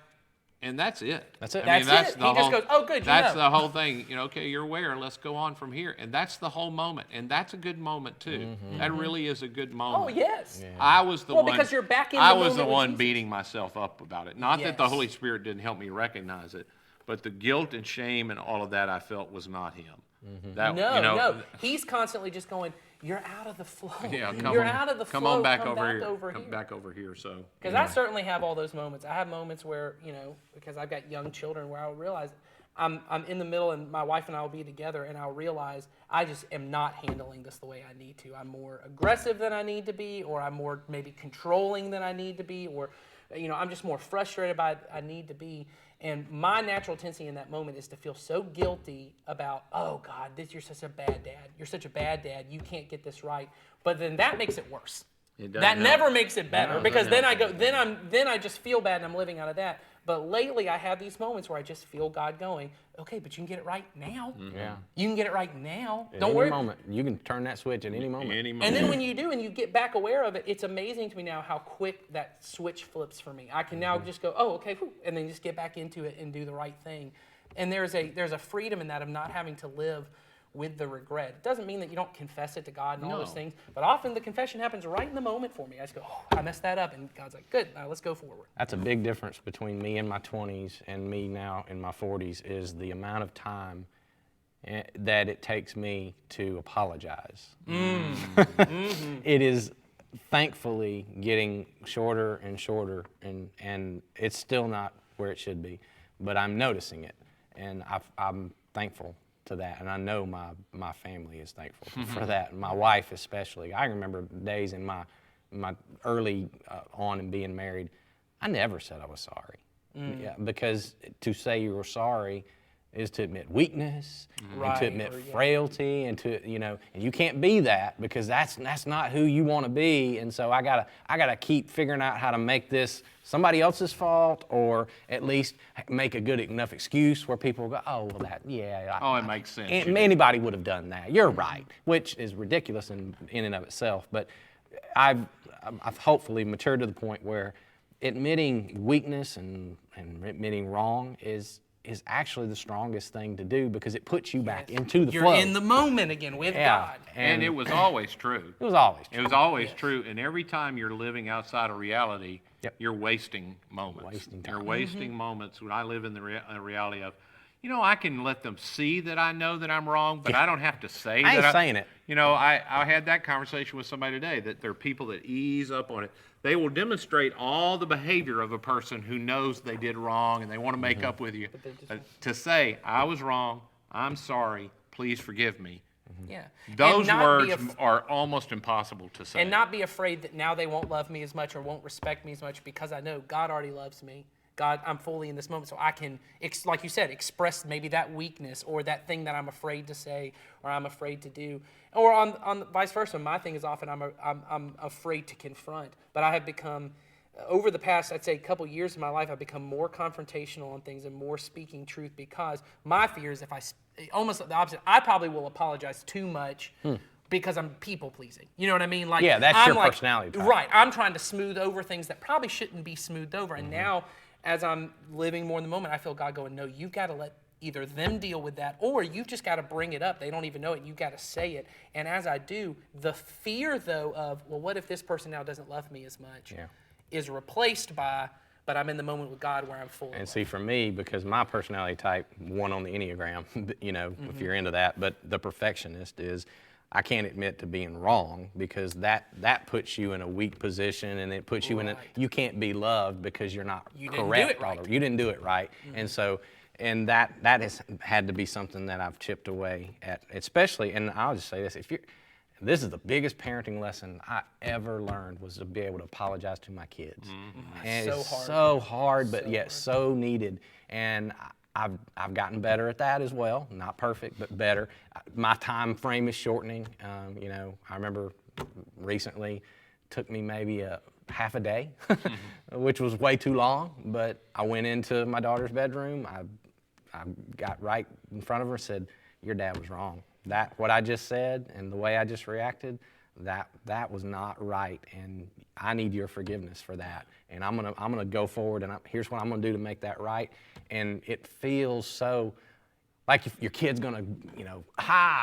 Speaker 2: And that's it.
Speaker 1: That's it.
Speaker 2: I mean,
Speaker 3: That's it.
Speaker 2: the
Speaker 3: He just
Speaker 2: whole,
Speaker 3: goes, "Oh, good, you
Speaker 2: That's
Speaker 3: know."
Speaker 2: the whole thing. You know, okay, you're aware. Let's go on from here. And that's the whole moment. And that's a good moment too. That really is a good moment.
Speaker 3: Oh, yes.
Speaker 1: Yeah.
Speaker 2: I was the
Speaker 3: Well,
Speaker 2: one.
Speaker 3: because you're back in
Speaker 2: I
Speaker 3: the
Speaker 2: was the
Speaker 3: moment with
Speaker 2: one
Speaker 3: Jesus.
Speaker 2: beating myself up about it. Not that the
Speaker 3: Yes.
Speaker 2: Holy Spirit didn't help me recognize it, but the guilt and shame and all of that I felt was not him. That,
Speaker 3: No,
Speaker 2: you know,
Speaker 3: no. He's constantly just going, you're out of the flow.
Speaker 2: Yeah,
Speaker 3: You're out of the
Speaker 2: come
Speaker 3: flow.
Speaker 2: on back
Speaker 3: come
Speaker 2: over
Speaker 3: back
Speaker 2: here.
Speaker 3: over
Speaker 2: Come
Speaker 3: here.
Speaker 2: back over here. So
Speaker 3: Because I certainly have all those moments. I have moments where, you know, because I've got young children, where I'll realize I'm in the middle and my wife and I will be together, and I'll realize I just am not handling this the way I need to. I'm more aggressive than I need to be, or I'm more maybe controlling than I need to be, or, you know, I'm just more frustrated by I need to be. And my natural tendency in that moment is to feel so guilty about, oh God, you're such a bad dad. You're such a bad dad. You can't get this right. But then that makes it worse.
Speaker 2: It doesn't
Speaker 3: That
Speaker 2: help.
Speaker 3: never makes it better,
Speaker 2: No, it
Speaker 3: because
Speaker 2: doesn't
Speaker 3: then I
Speaker 2: help
Speaker 3: go,
Speaker 2: anything.
Speaker 3: then I just feel bad and I'm living out of that. But lately I have these moments where I just feel God going, okay, but you can get it right now.
Speaker 1: Yeah.
Speaker 3: You can get it right now.
Speaker 1: At
Speaker 3: Don't
Speaker 1: any
Speaker 3: worry.
Speaker 1: moment. You can turn that switch at any moment.
Speaker 3: And then when you do and you get back aware of it, it's amazing to me now how quick that switch flips for me. I can now just go, oh, okay, whew, and then just get back into it and do the right thing. And there's a freedom in that of not having to live with the regret. It doesn't mean that you don't confess it to God and all those
Speaker 2: No.
Speaker 3: things, but often the confession happens right in the moment for me. I just go, oh, I messed that up, and God's like, good, now let's go forward.
Speaker 1: That's a big difference between me in my 20s and me now in my 40s, is the amount of time that it takes me to apologize. It is thankfully getting shorter and shorter, and it's still not where it should be, but I'm noticing it, and I'm thankful to that, and I know my family is thankful for that, and my wife especially. I remember days in my early on in being married, I never said I was sorry. Yeah, because to say you were sorry is to admit weakness, and
Speaker 3: Right,
Speaker 1: to admit
Speaker 3: or, yeah.
Speaker 1: frailty, and to, you know, and you can't be that, because that's not who you want to be. And so I gotta keep figuring out how to make this somebody else's fault, or at least make a good enough excuse where people go, oh, well,
Speaker 2: it makes sense.
Speaker 1: Anybody would have done that. You're right, which is ridiculous in and of itself. But I've hopefully matured to the point where admitting weakness and admitting wrong is actually the strongest thing to do, because it puts you back into the
Speaker 3: You're
Speaker 1: flow.
Speaker 3: in the moment again with God.
Speaker 2: And it was always true.
Speaker 1: It was always true.
Speaker 2: It was always true. And every time you're living outside of reality,
Speaker 1: Yep.
Speaker 2: you're wasting moments.
Speaker 1: Wasting time.
Speaker 2: You're wasting moments. When I live in the reality of, I can let them see that I know that I'm wrong, but I don't have to say that.
Speaker 1: I ain't saying it.
Speaker 2: I had that conversation with somebody today, that there are people that ease up on it. They will demonstrate all the behavior of a person who knows they did wrong and they want to make up with you. To say, I was wrong, I'm sorry, please forgive me.
Speaker 3: Yeah.
Speaker 2: Those words are almost impossible to say.
Speaker 3: And not be afraid that now they won't love me as much or won't respect me as much, because I know God already loves me. God, I'm fully in this moment, so I can, like you said, express maybe that weakness or that thing that I'm afraid to say or I'm afraid to do. Or on vice versa, my thing is often I'm afraid to confront. But I have become, over the past, I'd say, couple years of my life, I've become more confrontational on things and more speaking truth, because my fear is almost the opposite, I probably will apologize too much because I'm people pleasing. You know what I mean? Like,
Speaker 1: Yeah, that's
Speaker 3: I'm
Speaker 1: your personality type.
Speaker 3: Right. I'm trying to smooth over things that probably shouldn't be smoothed over. And now, as I'm living more in the moment, I feel God going, no, you've got to let either them deal with that, or you've just got to bring it up. They don't even know it. You've got to say it. And as I do, the fear, though, of, well, what if this person now doesn't love me as much, is replaced by, but I'm in the moment with God where I'm full.
Speaker 1: And see, for me, because my personality type, 1 on the Enneagram, if you're into that, but the perfectionist is, I can't admit to being wrong, because that puts you in a weak position, and it puts you in you can't be loved because you're not correct. You didn't do it right. And so, and that has had to be something that I've chipped away at, especially, and I'll just say this, this is the biggest parenting lesson I ever learned, was to be able to apologize to my kids. And it's so hard, but yet so needed. And I've gotten better at that as well. Not perfect, but better. My time frame is shortening. I remember recently took me maybe a half a day, which was way too long. But I went into my daughter's bedroom. I got right in front of her and said, "Your dad was wrong. What I just said and the way I just reacted, that was not right, and I need your forgiveness for that. And I'm gonna go forward, and here's what I'm gonna do to make that right." And it feels so like your kid's gonna,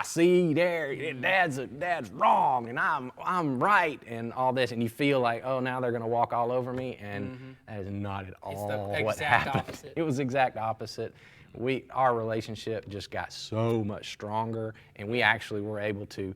Speaker 1: see there, dad's wrong, and I'm right, and all this, and you feel like, oh, now they're gonna walk all over me, and that is not at all what happened.
Speaker 3: Opposite.
Speaker 1: It was the exact opposite. Our relationship just got so much stronger, and we actually were able to,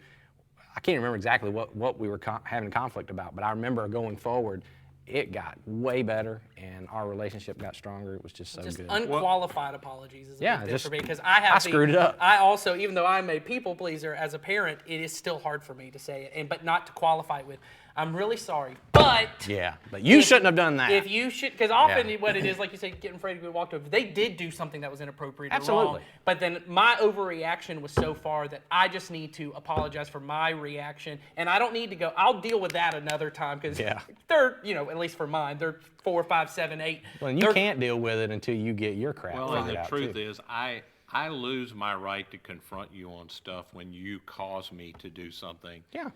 Speaker 1: I can't remember exactly what we were having conflict about, but I remember going forward, it got way better, and our relationship got stronger. It was just so good.
Speaker 3: Unqualified apologies is a big thing for me, because I
Speaker 1: screwed it up.
Speaker 3: I also, even though I'm a people pleaser as a parent, it is still hard for me to say it, but not to qualify it with, I'm really sorry, but...
Speaker 1: Yeah, but you shouldn't have done that.
Speaker 3: If you should, because often what it is, like you say, getting afraid to be walked over, they did do something that was inappropriate or wrong. But then my overreaction was so far that I just need to apologize for my reaction, and I don't need to go, I'll deal with that another time, because they're, at least for mine, they're 4, 5, 7, 8.
Speaker 1: Well, and you can't deal with it until you get your crap figured out.
Speaker 2: Well, and the truth is, I lose my right to confront you on stuff when you cause me to do something.
Speaker 1: Yeah.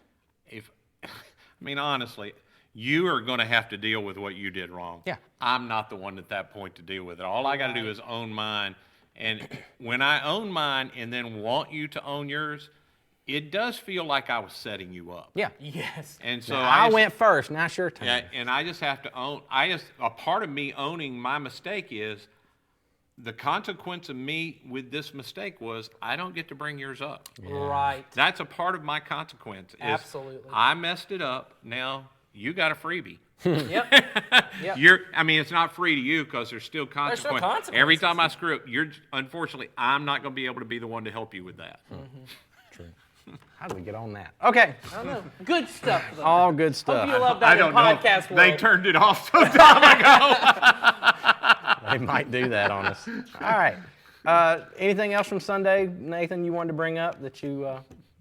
Speaker 2: Honestly, you are going to have to deal with what you did wrong.
Speaker 1: Yeah.
Speaker 2: I'm not the one at that point to deal with it. All I got to do is own mine. And when I own mine and then want you to own yours, it does feel like I was setting you up.
Speaker 1: Yeah.
Speaker 3: Yes.
Speaker 2: And so
Speaker 1: I went first. Now it's your turn.
Speaker 2: Yeah, and I just have to own. A part of me owning my mistake is, the consequence of me with this mistake was I don't get to bring yours up.
Speaker 3: Yeah. Right.
Speaker 2: That's a part of my consequence.
Speaker 3: Absolutely.
Speaker 2: I messed it up. Now you got a freebie.
Speaker 3: Yep.
Speaker 2: It's not free to you, because there's still consequences.
Speaker 3: There's still consequences.
Speaker 2: Every time I screw up, unfortunately, I'm not going to be able to be the one to help you with that.
Speaker 1: True. How do we get on that? Okay.
Speaker 3: I don't know. Good stuff, though.
Speaker 1: All good stuff.
Speaker 3: Hope you love that in podcast world.
Speaker 2: They turned it off some time ago.
Speaker 1: They might do that on us. All right. Anything else from Sunday, Nathan, you wanted to bring up that you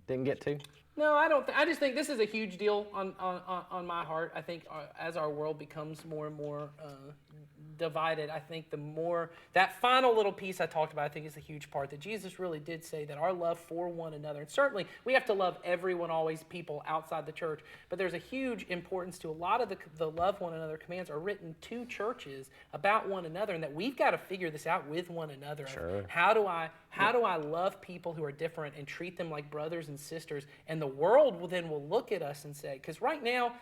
Speaker 1: didn't get to?
Speaker 3: No, I don't. I just think this is a huge deal on my heart. I think as our world becomes more and more divided, I think the more, that final little piece I talked about, I think is a huge part, that Jesus really did say that our love for one another, and certainly we have to love everyone, always, people outside the church, but there's a huge importance to a lot of the love one another commands are written to churches about one another, and that we've got to figure this out with one another.
Speaker 1: Sure.
Speaker 3: How do I love people who are different and treat them like brothers and sisters? And the world will look at us and say, because right now,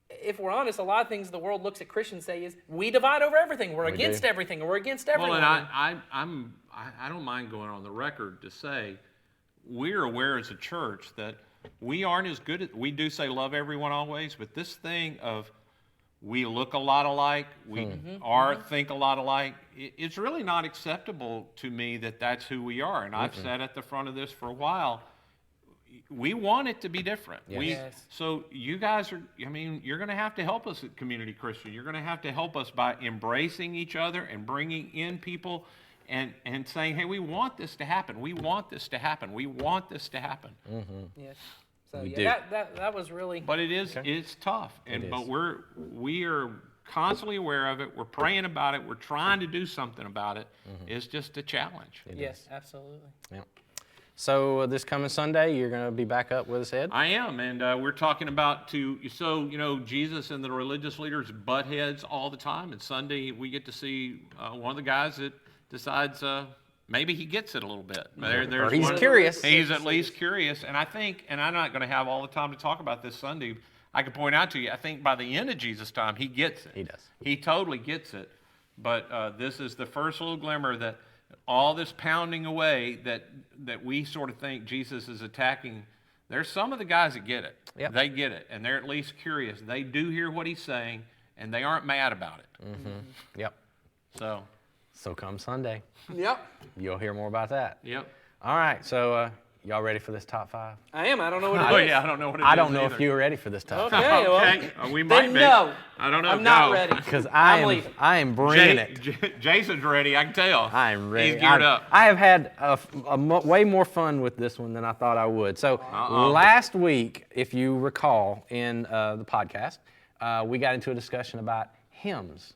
Speaker 3: if we're honest, a lot of things the world looks at Christians say is we divide over everything. We're against everything, or we're against everyone.
Speaker 2: Well, and I don't mind going on the record to say we're aware as a church that we aren't as good at, we do say love everyone always, but this thing of we look a lot alike, we think a lot alike, it's really not acceptable to me that that's who we are. And I've said at the front of this for a while, we want it to be different.
Speaker 3: Yes.
Speaker 2: So you guys are, you're going to have to help us at Community Christian. You're going to have to help us by embracing each other and bringing in people and saying, hey, we want this to happen. We want this to happen. We want this to happen.
Speaker 3: Yes. So
Speaker 1: We
Speaker 3: yeah, that was really.
Speaker 2: But it is, it's tough. But we are constantly aware of it. We're praying about it. We're trying to do something about it. It's just a challenge.
Speaker 3: Yes, absolutely.
Speaker 1: Yeah. So this coming Sunday, you're going to be back up with us, Ed?
Speaker 2: I am, and we're talking about Jesus and the religious leaders butt heads all the time, and Sunday we get to see one of the guys that decides maybe he gets it a little bit.
Speaker 1: Or he's curious.
Speaker 2: He's at least curious, and I think, and I'm not going to have all the time to talk about this Sunday, I can point out to you, I think by the end of Jesus' time, he gets it.
Speaker 1: He does.
Speaker 2: He totally gets it, but this is the first little glimmer that all this pounding away that we sort of think Jesus is attacking, there's some of the guys that get it.
Speaker 1: Yep.
Speaker 2: They get it, and they're at least curious. They do hear what he's saying, and they aren't mad about it.
Speaker 1: Yep. So come Sunday,
Speaker 3: Yep.
Speaker 1: you'll hear more about that.
Speaker 2: Yep.
Speaker 1: All right, so y'all ready for this top 5?
Speaker 3: I am. I don't know what it is.
Speaker 2: Oh, yeah, I don't know what it is
Speaker 1: I don't know
Speaker 2: either.
Speaker 1: if you were ready for this top 5.
Speaker 3: Okay, well,
Speaker 2: Okay, we might
Speaker 3: then
Speaker 2: be.
Speaker 3: no.
Speaker 2: I don't know.
Speaker 3: I'm not
Speaker 2: No.
Speaker 3: ready.
Speaker 1: Because
Speaker 3: I'm leaving.
Speaker 1: I am bringing it.
Speaker 2: Jason's ready, I can tell.
Speaker 1: I am ready.
Speaker 2: He's geared up.
Speaker 1: I have had way more fun with this one than I thought I would. So last week, if you recall in the podcast, we got into a discussion about hymns.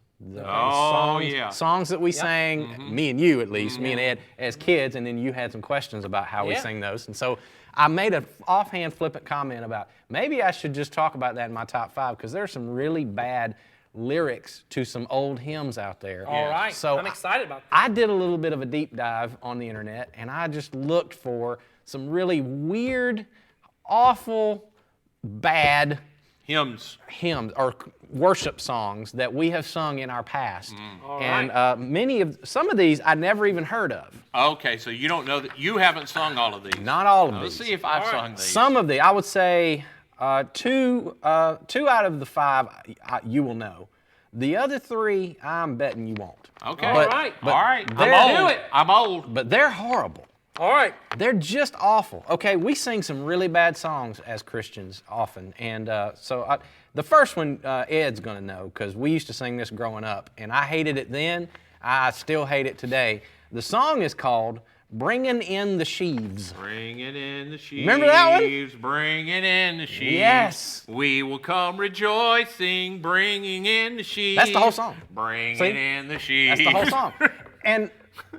Speaker 1: Songs that we sang, me and you at least, me and Ed as kids, and then you had some questions about how we sing those. And so I made an offhand flippant comment about maybe I should just talk about that in my top 5 because there's some really bad lyrics to some old hymns out there.
Speaker 3: All right.
Speaker 1: So
Speaker 3: I'm excited about that.
Speaker 1: I did a little bit of a deep dive on the internet, and I just looked for some really weird, awful, bad
Speaker 2: Hymns.
Speaker 1: or worship songs that we have sung in our past.
Speaker 3: All
Speaker 1: And some of these I never even heard of.
Speaker 2: Okay, so you don't know that you haven't sung all of these.
Speaker 1: Not all of
Speaker 2: Let's
Speaker 1: these.
Speaker 2: see if I've sung these.
Speaker 1: Some of the, I would say, two out of the 5 you will know. The other 3, I'm betting you won't.
Speaker 2: Okay.
Speaker 3: All right.
Speaker 1: but
Speaker 2: all right.
Speaker 1: they're-
Speaker 2: I'm old.
Speaker 3: Do it.
Speaker 2: I'm old.
Speaker 1: But they're horrible.
Speaker 3: All right.
Speaker 1: They're just awful. Okay, we sing some really bad songs as Christians often. And the first one, Ed's going to know because we used to sing this growing up. And I hated it then. I still hate it today. The song is called Bringing in the Sheaves.
Speaker 2: Bringing in the sheaves.
Speaker 1: Remember that one?
Speaker 2: Bringing in the sheaves.
Speaker 1: Yes.
Speaker 2: We will come rejoicing, bringing in the sheaves.
Speaker 1: That's the whole song.
Speaker 2: Bringing
Speaker 1: See?
Speaker 2: in the sheaves.
Speaker 1: That's the whole song. And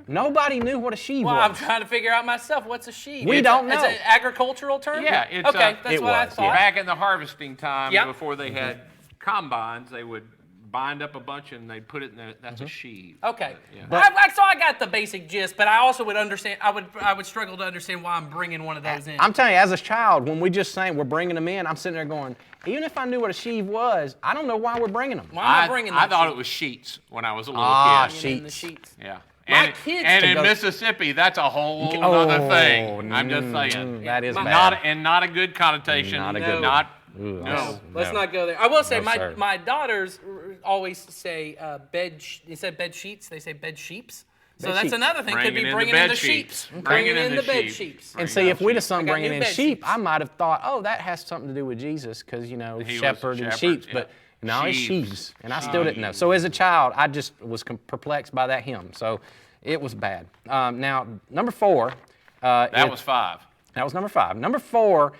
Speaker 1: nobody knew what a sheave
Speaker 3: Well,
Speaker 1: was.
Speaker 3: I'm trying to figure out myself. What's a sheaf?
Speaker 1: We don't know.
Speaker 3: It's an agricultural term?
Speaker 2: Yeah, it's
Speaker 3: okay, that's
Speaker 1: it
Speaker 3: what I
Speaker 1: was,
Speaker 3: thought.
Speaker 1: yeah.
Speaker 2: Back in the harvesting time,
Speaker 3: Yep.
Speaker 2: before they had combines, they would bind up a bunch and they'd put it in there. That's a sheave.
Speaker 3: Okay.
Speaker 2: Yeah.
Speaker 3: So I got the basic gist, but I also would understand. I would struggle to understand why I'm bringing one of those in.
Speaker 1: I'm telling you, as a child, when we just sang, we're bringing them in, I'm sitting there going, even if I knew what a sheave was, I don't know why we're bringing them.
Speaker 3: Why am I bringing
Speaker 2: I
Speaker 3: that
Speaker 2: thought
Speaker 3: sheep?
Speaker 2: it was sheets when I was a little
Speaker 1: Ah,
Speaker 2: kid.
Speaker 3: Bringing in the
Speaker 1: sheets.
Speaker 3: sheets.
Speaker 2: Yeah.
Speaker 3: My
Speaker 2: And,
Speaker 3: kids
Speaker 2: and
Speaker 3: to
Speaker 2: in
Speaker 3: go-
Speaker 2: Mississippi, that's a whole other thing. I'm just saying.
Speaker 1: That is
Speaker 3: My-
Speaker 1: bad.
Speaker 2: Not a good connotation.
Speaker 1: Not a good
Speaker 2: Not,
Speaker 1: Ooh,
Speaker 2: no.
Speaker 3: Let's not go there. I will say
Speaker 1: No, sir.
Speaker 3: my daughters always say instead of bed sheets, they say bed sheeps. So
Speaker 1: Bed
Speaker 3: that's
Speaker 1: sheets.
Speaker 3: another thing. Could be
Speaker 2: Bringing in
Speaker 3: bringing
Speaker 2: the
Speaker 3: in the
Speaker 2: bed
Speaker 3: sheeps.
Speaker 2: sheets.
Speaker 3: Bringing in the bed sheeps.
Speaker 1: And see, if we'd have sung
Speaker 3: I got
Speaker 1: bringing
Speaker 3: new
Speaker 1: in
Speaker 3: bed
Speaker 1: sheep,
Speaker 3: sheets.
Speaker 1: I might have thought, oh, that has something to do with Jesus, because,
Speaker 2: He was a
Speaker 1: shepherd and
Speaker 2: shepherd,
Speaker 1: sheep.
Speaker 2: yeah.
Speaker 1: But no, it's
Speaker 2: Sheaves.
Speaker 1: sheaves. And I still didn't know. So as a child, I just was perplexed by that hymn. So it was bad. Now, number 4.
Speaker 2: That was 5.
Speaker 1: That was number 5. Number 4,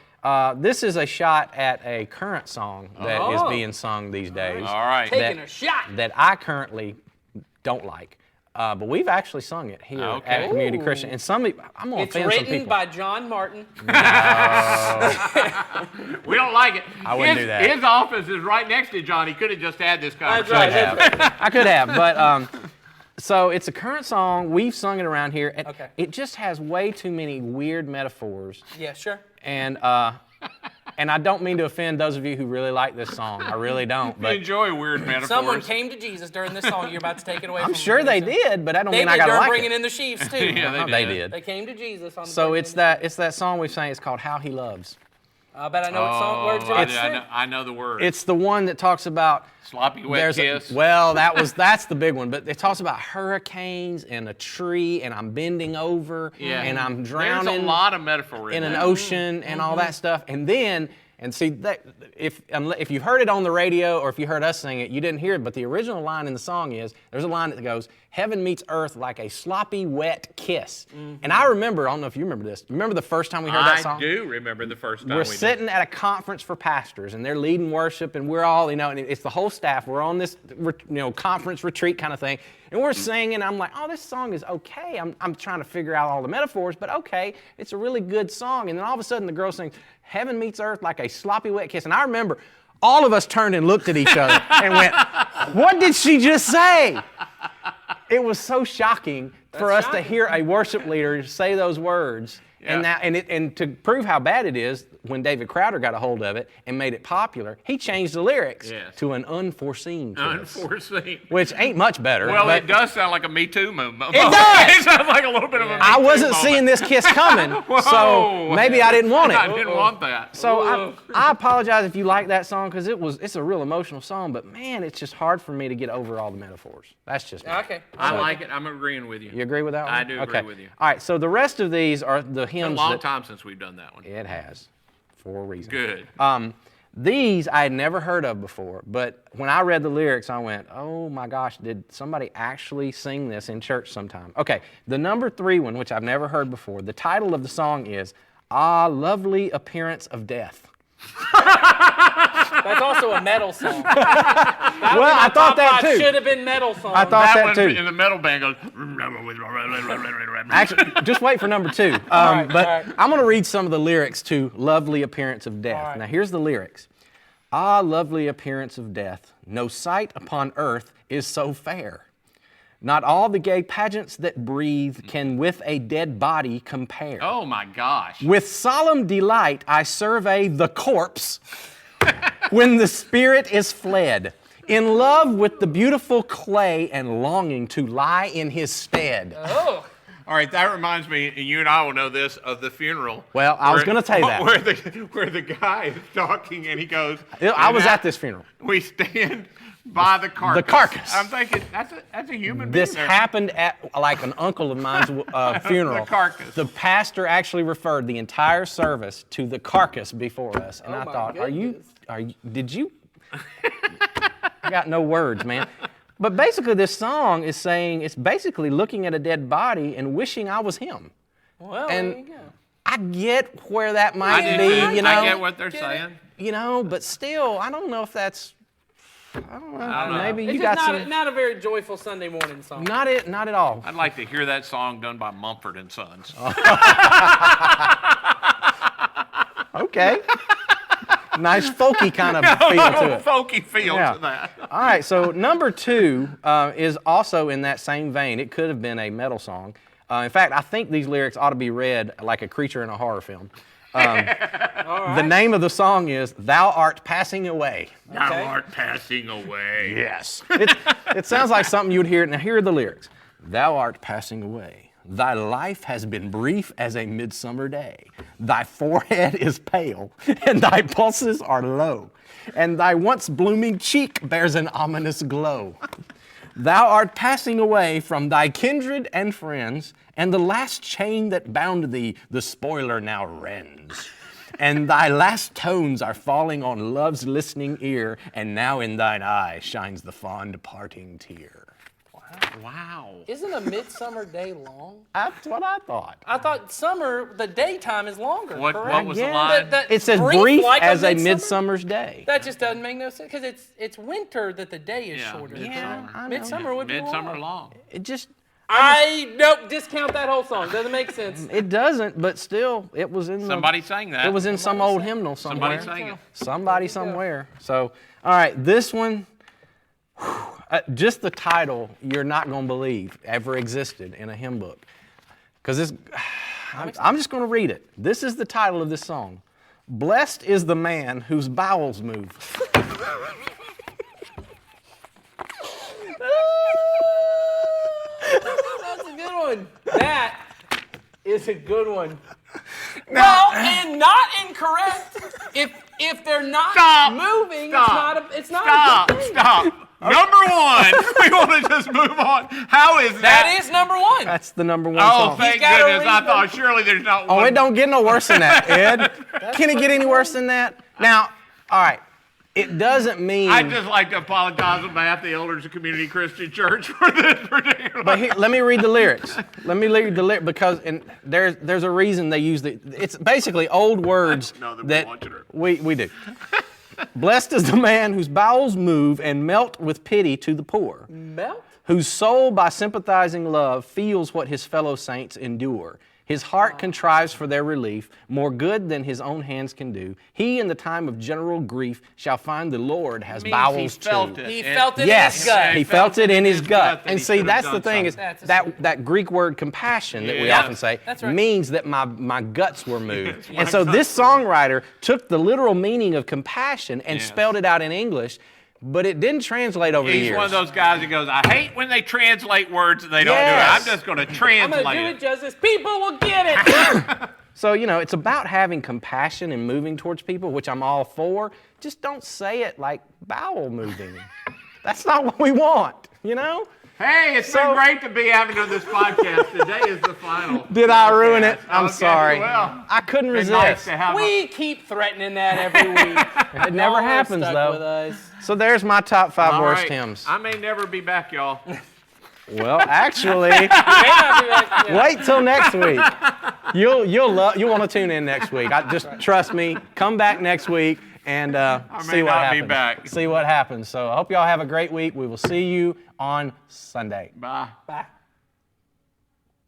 Speaker 1: this is a shot at a current song that is
Speaker 3: Oh.
Speaker 1: being sung these days.
Speaker 2: All right.
Speaker 3: Taking a shot.
Speaker 1: That I currently don't like. But we've actually sung it here
Speaker 2: Okay.
Speaker 1: at Community
Speaker 3: Ooh.
Speaker 1: Christian. And I'm going to
Speaker 3: It's
Speaker 1: offend some
Speaker 3: written
Speaker 1: people.
Speaker 3: by John Martin.
Speaker 2: We don't like it.
Speaker 1: I wouldn't do that.
Speaker 2: His office is right next to John. He could have just had this
Speaker 3: That's
Speaker 2: conversation.
Speaker 3: right.
Speaker 1: I could have, but so it's a current song. We've sung it around here.
Speaker 3: Okay.
Speaker 1: It just has way too many weird metaphors,
Speaker 3: Yeah, sure.
Speaker 1: and And I don't mean to offend those of you who really like this song. I really don't.
Speaker 2: You
Speaker 1: But
Speaker 2: enjoy weird metaphors.
Speaker 3: Someone came to Jesus during this song. You're about to take it away from
Speaker 1: I'm
Speaker 3: them.
Speaker 1: sure they did, but I don't
Speaker 3: They
Speaker 1: mean I
Speaker 3: did
Speaker 1: gotta
Speaker 3: during
Speaker 1: like
Speaker 3: bringing
Speaker 1: it.
Speaker 3: in the sheaves, too.
Speaker 2: Yeah,
Speaker 1: They
Speaker 2: did.
Speaker 1: did.
Speaker 3: They came to Jesus on the
Speaker 1: So
Speaker 3: bringing
Speaker 1: it's
Speaker 3: in the sheaves.
Speaker 1: that song we sang. It's called "How He Loves."
Speaker 3: I bet I know what song words
Speaker 2: Oh,
Speaker 3: it is.
Speaker 2: I know the word.
Speaker 1: It's the one that talks about
Speaker 2: Sloppy wet kiss.
Speaker 1: That's the big one. But it talks about hurricanes and a tree, and I'm bending over, and I'm drowning.
Speaker 2: There's a lot of metaphor
Speaker 1: in
Speaker 2: in
Speaker 1: an
Speaker 2: that.
Speaker 1: ocean and all that stuff. And then, and see, that if you heard it on the radio or if you heard us sing it, you didn't hear it, but the original line in the song is, there's a line that goes, heaven meets earth like a sloppy, wet kiss. And I remember, I don't know if you remember this, remember the first time we heard that song?
Speaker 2: I do remember the first time
Speaker 1: We're
Speaker 2: we did.
Speaker 1: sitting at a conference for pastors, and they're leading worship, and we're all, and it's the whole staff. We're on this, conference retreat kind of thing, and we're singing. I'm like, oh, this song is okay. I'm trying to figure out all the metaphors, but okay, it's a really good song. And then all of a sudden, the girl sings, "Heaven meets earth like a sloppy wet kiss," and I remember all of us turned and looked at each other and went, "What did she just say?" It was so shocking for us to hear a worship leader say those words.
Speaker 2: Yeah.
Speaker 1: And to prove how bad it is, when David Crowder got a hold of it and made it popular, he changed the lyrics to an unforeseen kiss.
Speaker 2: Unforeseen.
Speaker 1: Which ain't much better.
Speaker 2: Well,
Speaker 1: but
Speaker 2: it does sound like a Me Too movement.
Speaker 1: It does!
Speaker 2: It sounds like a little bit of a Me
Speaker 1: I
Speaker 2: Too
Speaker 1: wasn't
Speaker 2: moment.
Speaker 1: seeing this kiss coming, so
Speaker 2: Whoa.
Speaker 1: maybe I didn't want it.
Speaker 2: I didn't want that.
Speaker 1: So I apologize if you like that song, because it's a real emotional song, but man, it's just hard for me to get over all the metaphors. That's just me.
Speaker 3: Okay.
Speaker 2: I like it. I'm agreeing with you.
Speaker 1: You agree with that one?
Speaker 2: I do
Speaker 1: okay.
Speaker 2: agree with you.
Speaker 1: All right, so the rest of these are the
Speaker 2: It's been
Speaker 1: hymns
Speaker 2: a long
Speaker 1: that
Speaker 2: time since we've done that one.
Speaker 1: it has, for a reason.
Speaker 2: Good.
Speaker 1: These I had never heard of before, but when I read the lyrics, I went, oh my gosh, did somebody actually sing this in church sometime? Okay, the number 3 one, which I've never heard before, the title of the song is, "Ah, Lovely Appearance of Death."
Speaker 3: That's also a metal song.
Speaker 1: Well, I thought that too.
Speaker 3: Should have been metal song.
Speaker 1: I thought that
Speaker 2: one
Speaker 1: too.
Speaker 2: in the metal band goes.
Speaker 1: Actually, just wait for number 2. But
Speaker 3: all right.
Speaker 1: I'm going to read some of the lyrics to Lovely Appearance of Death.
Speaker 3: All right.
Speaker 1: Now, here's the lyrics. "Ah, lovely appearance of death, no sight upon earth is so fair. Not all the gay pageants that breathe can with a dead body compare.
Speaker 2: Oh my gosh.
Speaker 1: With solemn delight I survey the corpse when the spirit is fled, in love with the beautiful clay and longing to lie in his stead."
Speaker 3: Oh.
Speaker 2: All right, that reminds me, and you and I will know this, of the funeral.
Speaker 1: Well, I was going to say that.
Speaker 2: Where the guy is talking and he goes,
Speaker 1: I was at this funeral.
Speaker 2: "We stand by the carcass."
Speaker 1: The carcass.
Speaker 2: I'm thinking, that's a human
Speaker 1: This
Speaker 2: being there.
Speaker 1: happened at like an uncle of mine's funeral.
Speaker 2: The carcass.
Speaker 1: The pastor actually referred the entire service to the carcass before us, and I
Speaker 3: my
Speaker 1: thought,
Speaker 3: goodness.
Speaker 1: did you? I got no words, man. But basically, this song is saying, it's basically looking at a dead body and wishing I was him.
Speaker 3: Well,
Speaker 1: And
Speaker 3: there you go.
Speaker 1: I get where that might
Speaker 2: I do
Speaker 1: be,
Speaker 2: too.
Speaker 1: you know.
Speaker 2: I get what they're
Speaker 3: Get
Speaker 2: saying.
Speaker 1: But still, I don't know if that's. I don't know. Maybe
Speaker 3: It's
Speaker 1: you
Speaker 3: just
Speaker 1: got
Speaker 3: not,
Speaker 1: some.
Speaker 3: not a very joyful Sunday morning song.
Speaker 1: Not at all.
Speaker 2: I'd like to hear that song done by Mumford and Sons.
Speaker 1: Okay. Nice folky kind of feel to it.
Speaker 2: Folky feel
Speaker 1: Yeah.
Speaker 2: to that.
Speaker 1: All right, so number 2 is also in that same vein. It could have been a metal song. In fact, I think these lyrics ought to be read like a creature in a horror film. The name of the song is "Thou Art Passing Away."
Speaker 2: Thou art passing away.
Speaker 1: Yes. It sounds like something you'd hear. Now, here are the lyrics. "Thou art passing away. Thy life has been brief as a midsummer day. Thy forehead is pale, and thy pulses are low, and thy once blooming cheek bears an ominous glow. Thou art passing away from thy kindred and friends, and the last chain that bound thee the spoiler now rends. And thy last tones are falling on love's listening ear, and now in thine eye shines the fond parting tear."
Speaker 2: Wow.
Speaker 3: Isn't a midsummer day long?
Speaker 1: That's what I thought.
Speaker 3: I thought summer, the daytime is longer.
Speaker 2: What
Speaker 3: correct?
Speaker 2: was the
Speaker 1: Yeah.
Speaker 2: line?
Speaker 1: It says brief
Speaker 3: like
Speaker 1: as a
Speaker 3: midsummer?
Speaker 1: midsummer's day.
Speaker 3: That just doesn't make no sense because it's winter that the day is
Speaker 2: Yeah,
Speaker 3: shorter.
Speaker 2: midsummer.
Speaker 1: I know.
Speaker 3: Midsummer would be
Speaker 2: Midsummer
Speaker 3: long.
Speaker 2: long.
Speaker 1: It just,
Speaker 3: Nope, discount that whole song. Doesn't make sense.
Speaker 1: it doesn't, but still, it was in
Speaker 2: Somebody sang that.
Speaker 1: It was in some old hymnal somewhere.
Speaker 2: Somebody sang it.
Speaker 1: Somebody somewhere. So, all right, this one, just the title, you're not going to believe ever existed in a hymn book. Because I'm just going to read it. This is the title of this song. Blessed is the man whose bowels move.
Speaker 3: That's a good one. That is a good one. Well, and not incorrect. If they're not moving, it's not a good thing.
Speaker 2: Stop. Number one. We want to just move on. How is that?
Speaker 3: That is number one.
Speaker 1: That's the number one
Speaker 2: Oh,
Speaker 1: song.
Speaker 2: thank
Speaker 3: gotta
Speaker 2: goodness. I
Speaker 3: read
Speaker 2: thought surely there's not
Speaker 1: Oh,
Speaker 2: one.
Speaker 1: it don't get no worse than that, Ed. Can it get any worse than that? Now, all right, it doesn't mean...
Speaker 2: I'd just like to apologize on behalf of the elders of Community Christian Church for this particular...
Speaker 1: But here, let me read the lyrics. Let me read the lyrics because there's a reason they use the... It's basically old words
Speaker 2: No, they're
Speaker 1: that
Speaker 2: watching her.
Speaker 1: we do. Blessed is the man whose bowels move and melt with pity to the poor,
Speaker 3: Melt?
Speaker 1: whose soul by sympathizing love feels what his fellow saints endure. His heart contrives for their relief, more good than his own hands can do. He, in the time of general grief, shall find the Lord has
Speaker 2: Means
Speaker 1: bowels
Speaker 2: he felt
Speaker 1: too.
Speaker 2: it.
Speaker 3: He felt it in
Speaker 1: Yes,
Speaker 3: his gut.
Speaker 1: he felt it in his gut.
Speaker 2: that
Speaker 1: And
Speaker 2: he
Speaker 1: see,
Speaker 2: could have
Speaker 1: that's the
Speaker 2: done
Speaker 1: thing is
Speaker 3: something. That's a
Speaker 1: that Greek word compassion that we
Speaker 2: Yeah.
Speaker 1: often say
Speaker 3: That's right.
Speaker 1: means that my guts were moved. And so this songwriter took the literal meaning of compassion and
Speaker 2: Yes.
Speaker 1: spelled it out in English, but it didn't translate over the
Speaker 2: He's
Speaker 1: years.
Speaker 2: one of those guys that goes, I hate when they translate words and they don't do it.
Speaker 1: Yes.
Speaker 2: I'm just going to
Speaker 3: I'm
Speaker 2: translate
Speaker 3: going to do
Speaker 2: it.
Speaker 3: it justice. People will get it.
Speaker 1: So, it's about having compassion and moving towards people, which I'm all for. Just don't say it like bowel moving. That's not what we want,
Speaker 2: Hey, it's been great to be having on this podcast. Today is the final.
Speaker 1: Did I ruin it?
Speaker 2: podcast.
Speaker 1: I'm
Speaker 2: Okay,
Speaker 1: sorry.
Speaker 2: Well,
Speaker 1: I couldn't
Speaker 2: it's
Speaker 1: resist.
Speaker 2: nice to have
Speaker 3: We keep threatening that every week.
Speaker 1: It never
Speaker 3: Y'all are
Speaker 1: happens,
Speaker 3: stuck
Speaker 1: though.
Speaker 3: with us.
Speaker 1: So there's my top 5
Speaker 2: All
Speaker 1: worst
Speaker 2: right.
Speaker 1: hymns.
Speaker 2: I may never be back, y'all.
Speaker 1: Well, actually,
Speaker 3: May not be back- yeah.
Speaker 1: wait till next week. You'll want to tune in next week. Just trust me. Come back next week and see what
Speaker 2: not be
Speaker 1: happens.
Speaker 2: back.
Speaker 1: See what happens. So I hope y'all have a great week. We will see you on Sunday.
Speaker 2: Bye.
Speaker 3: Bye.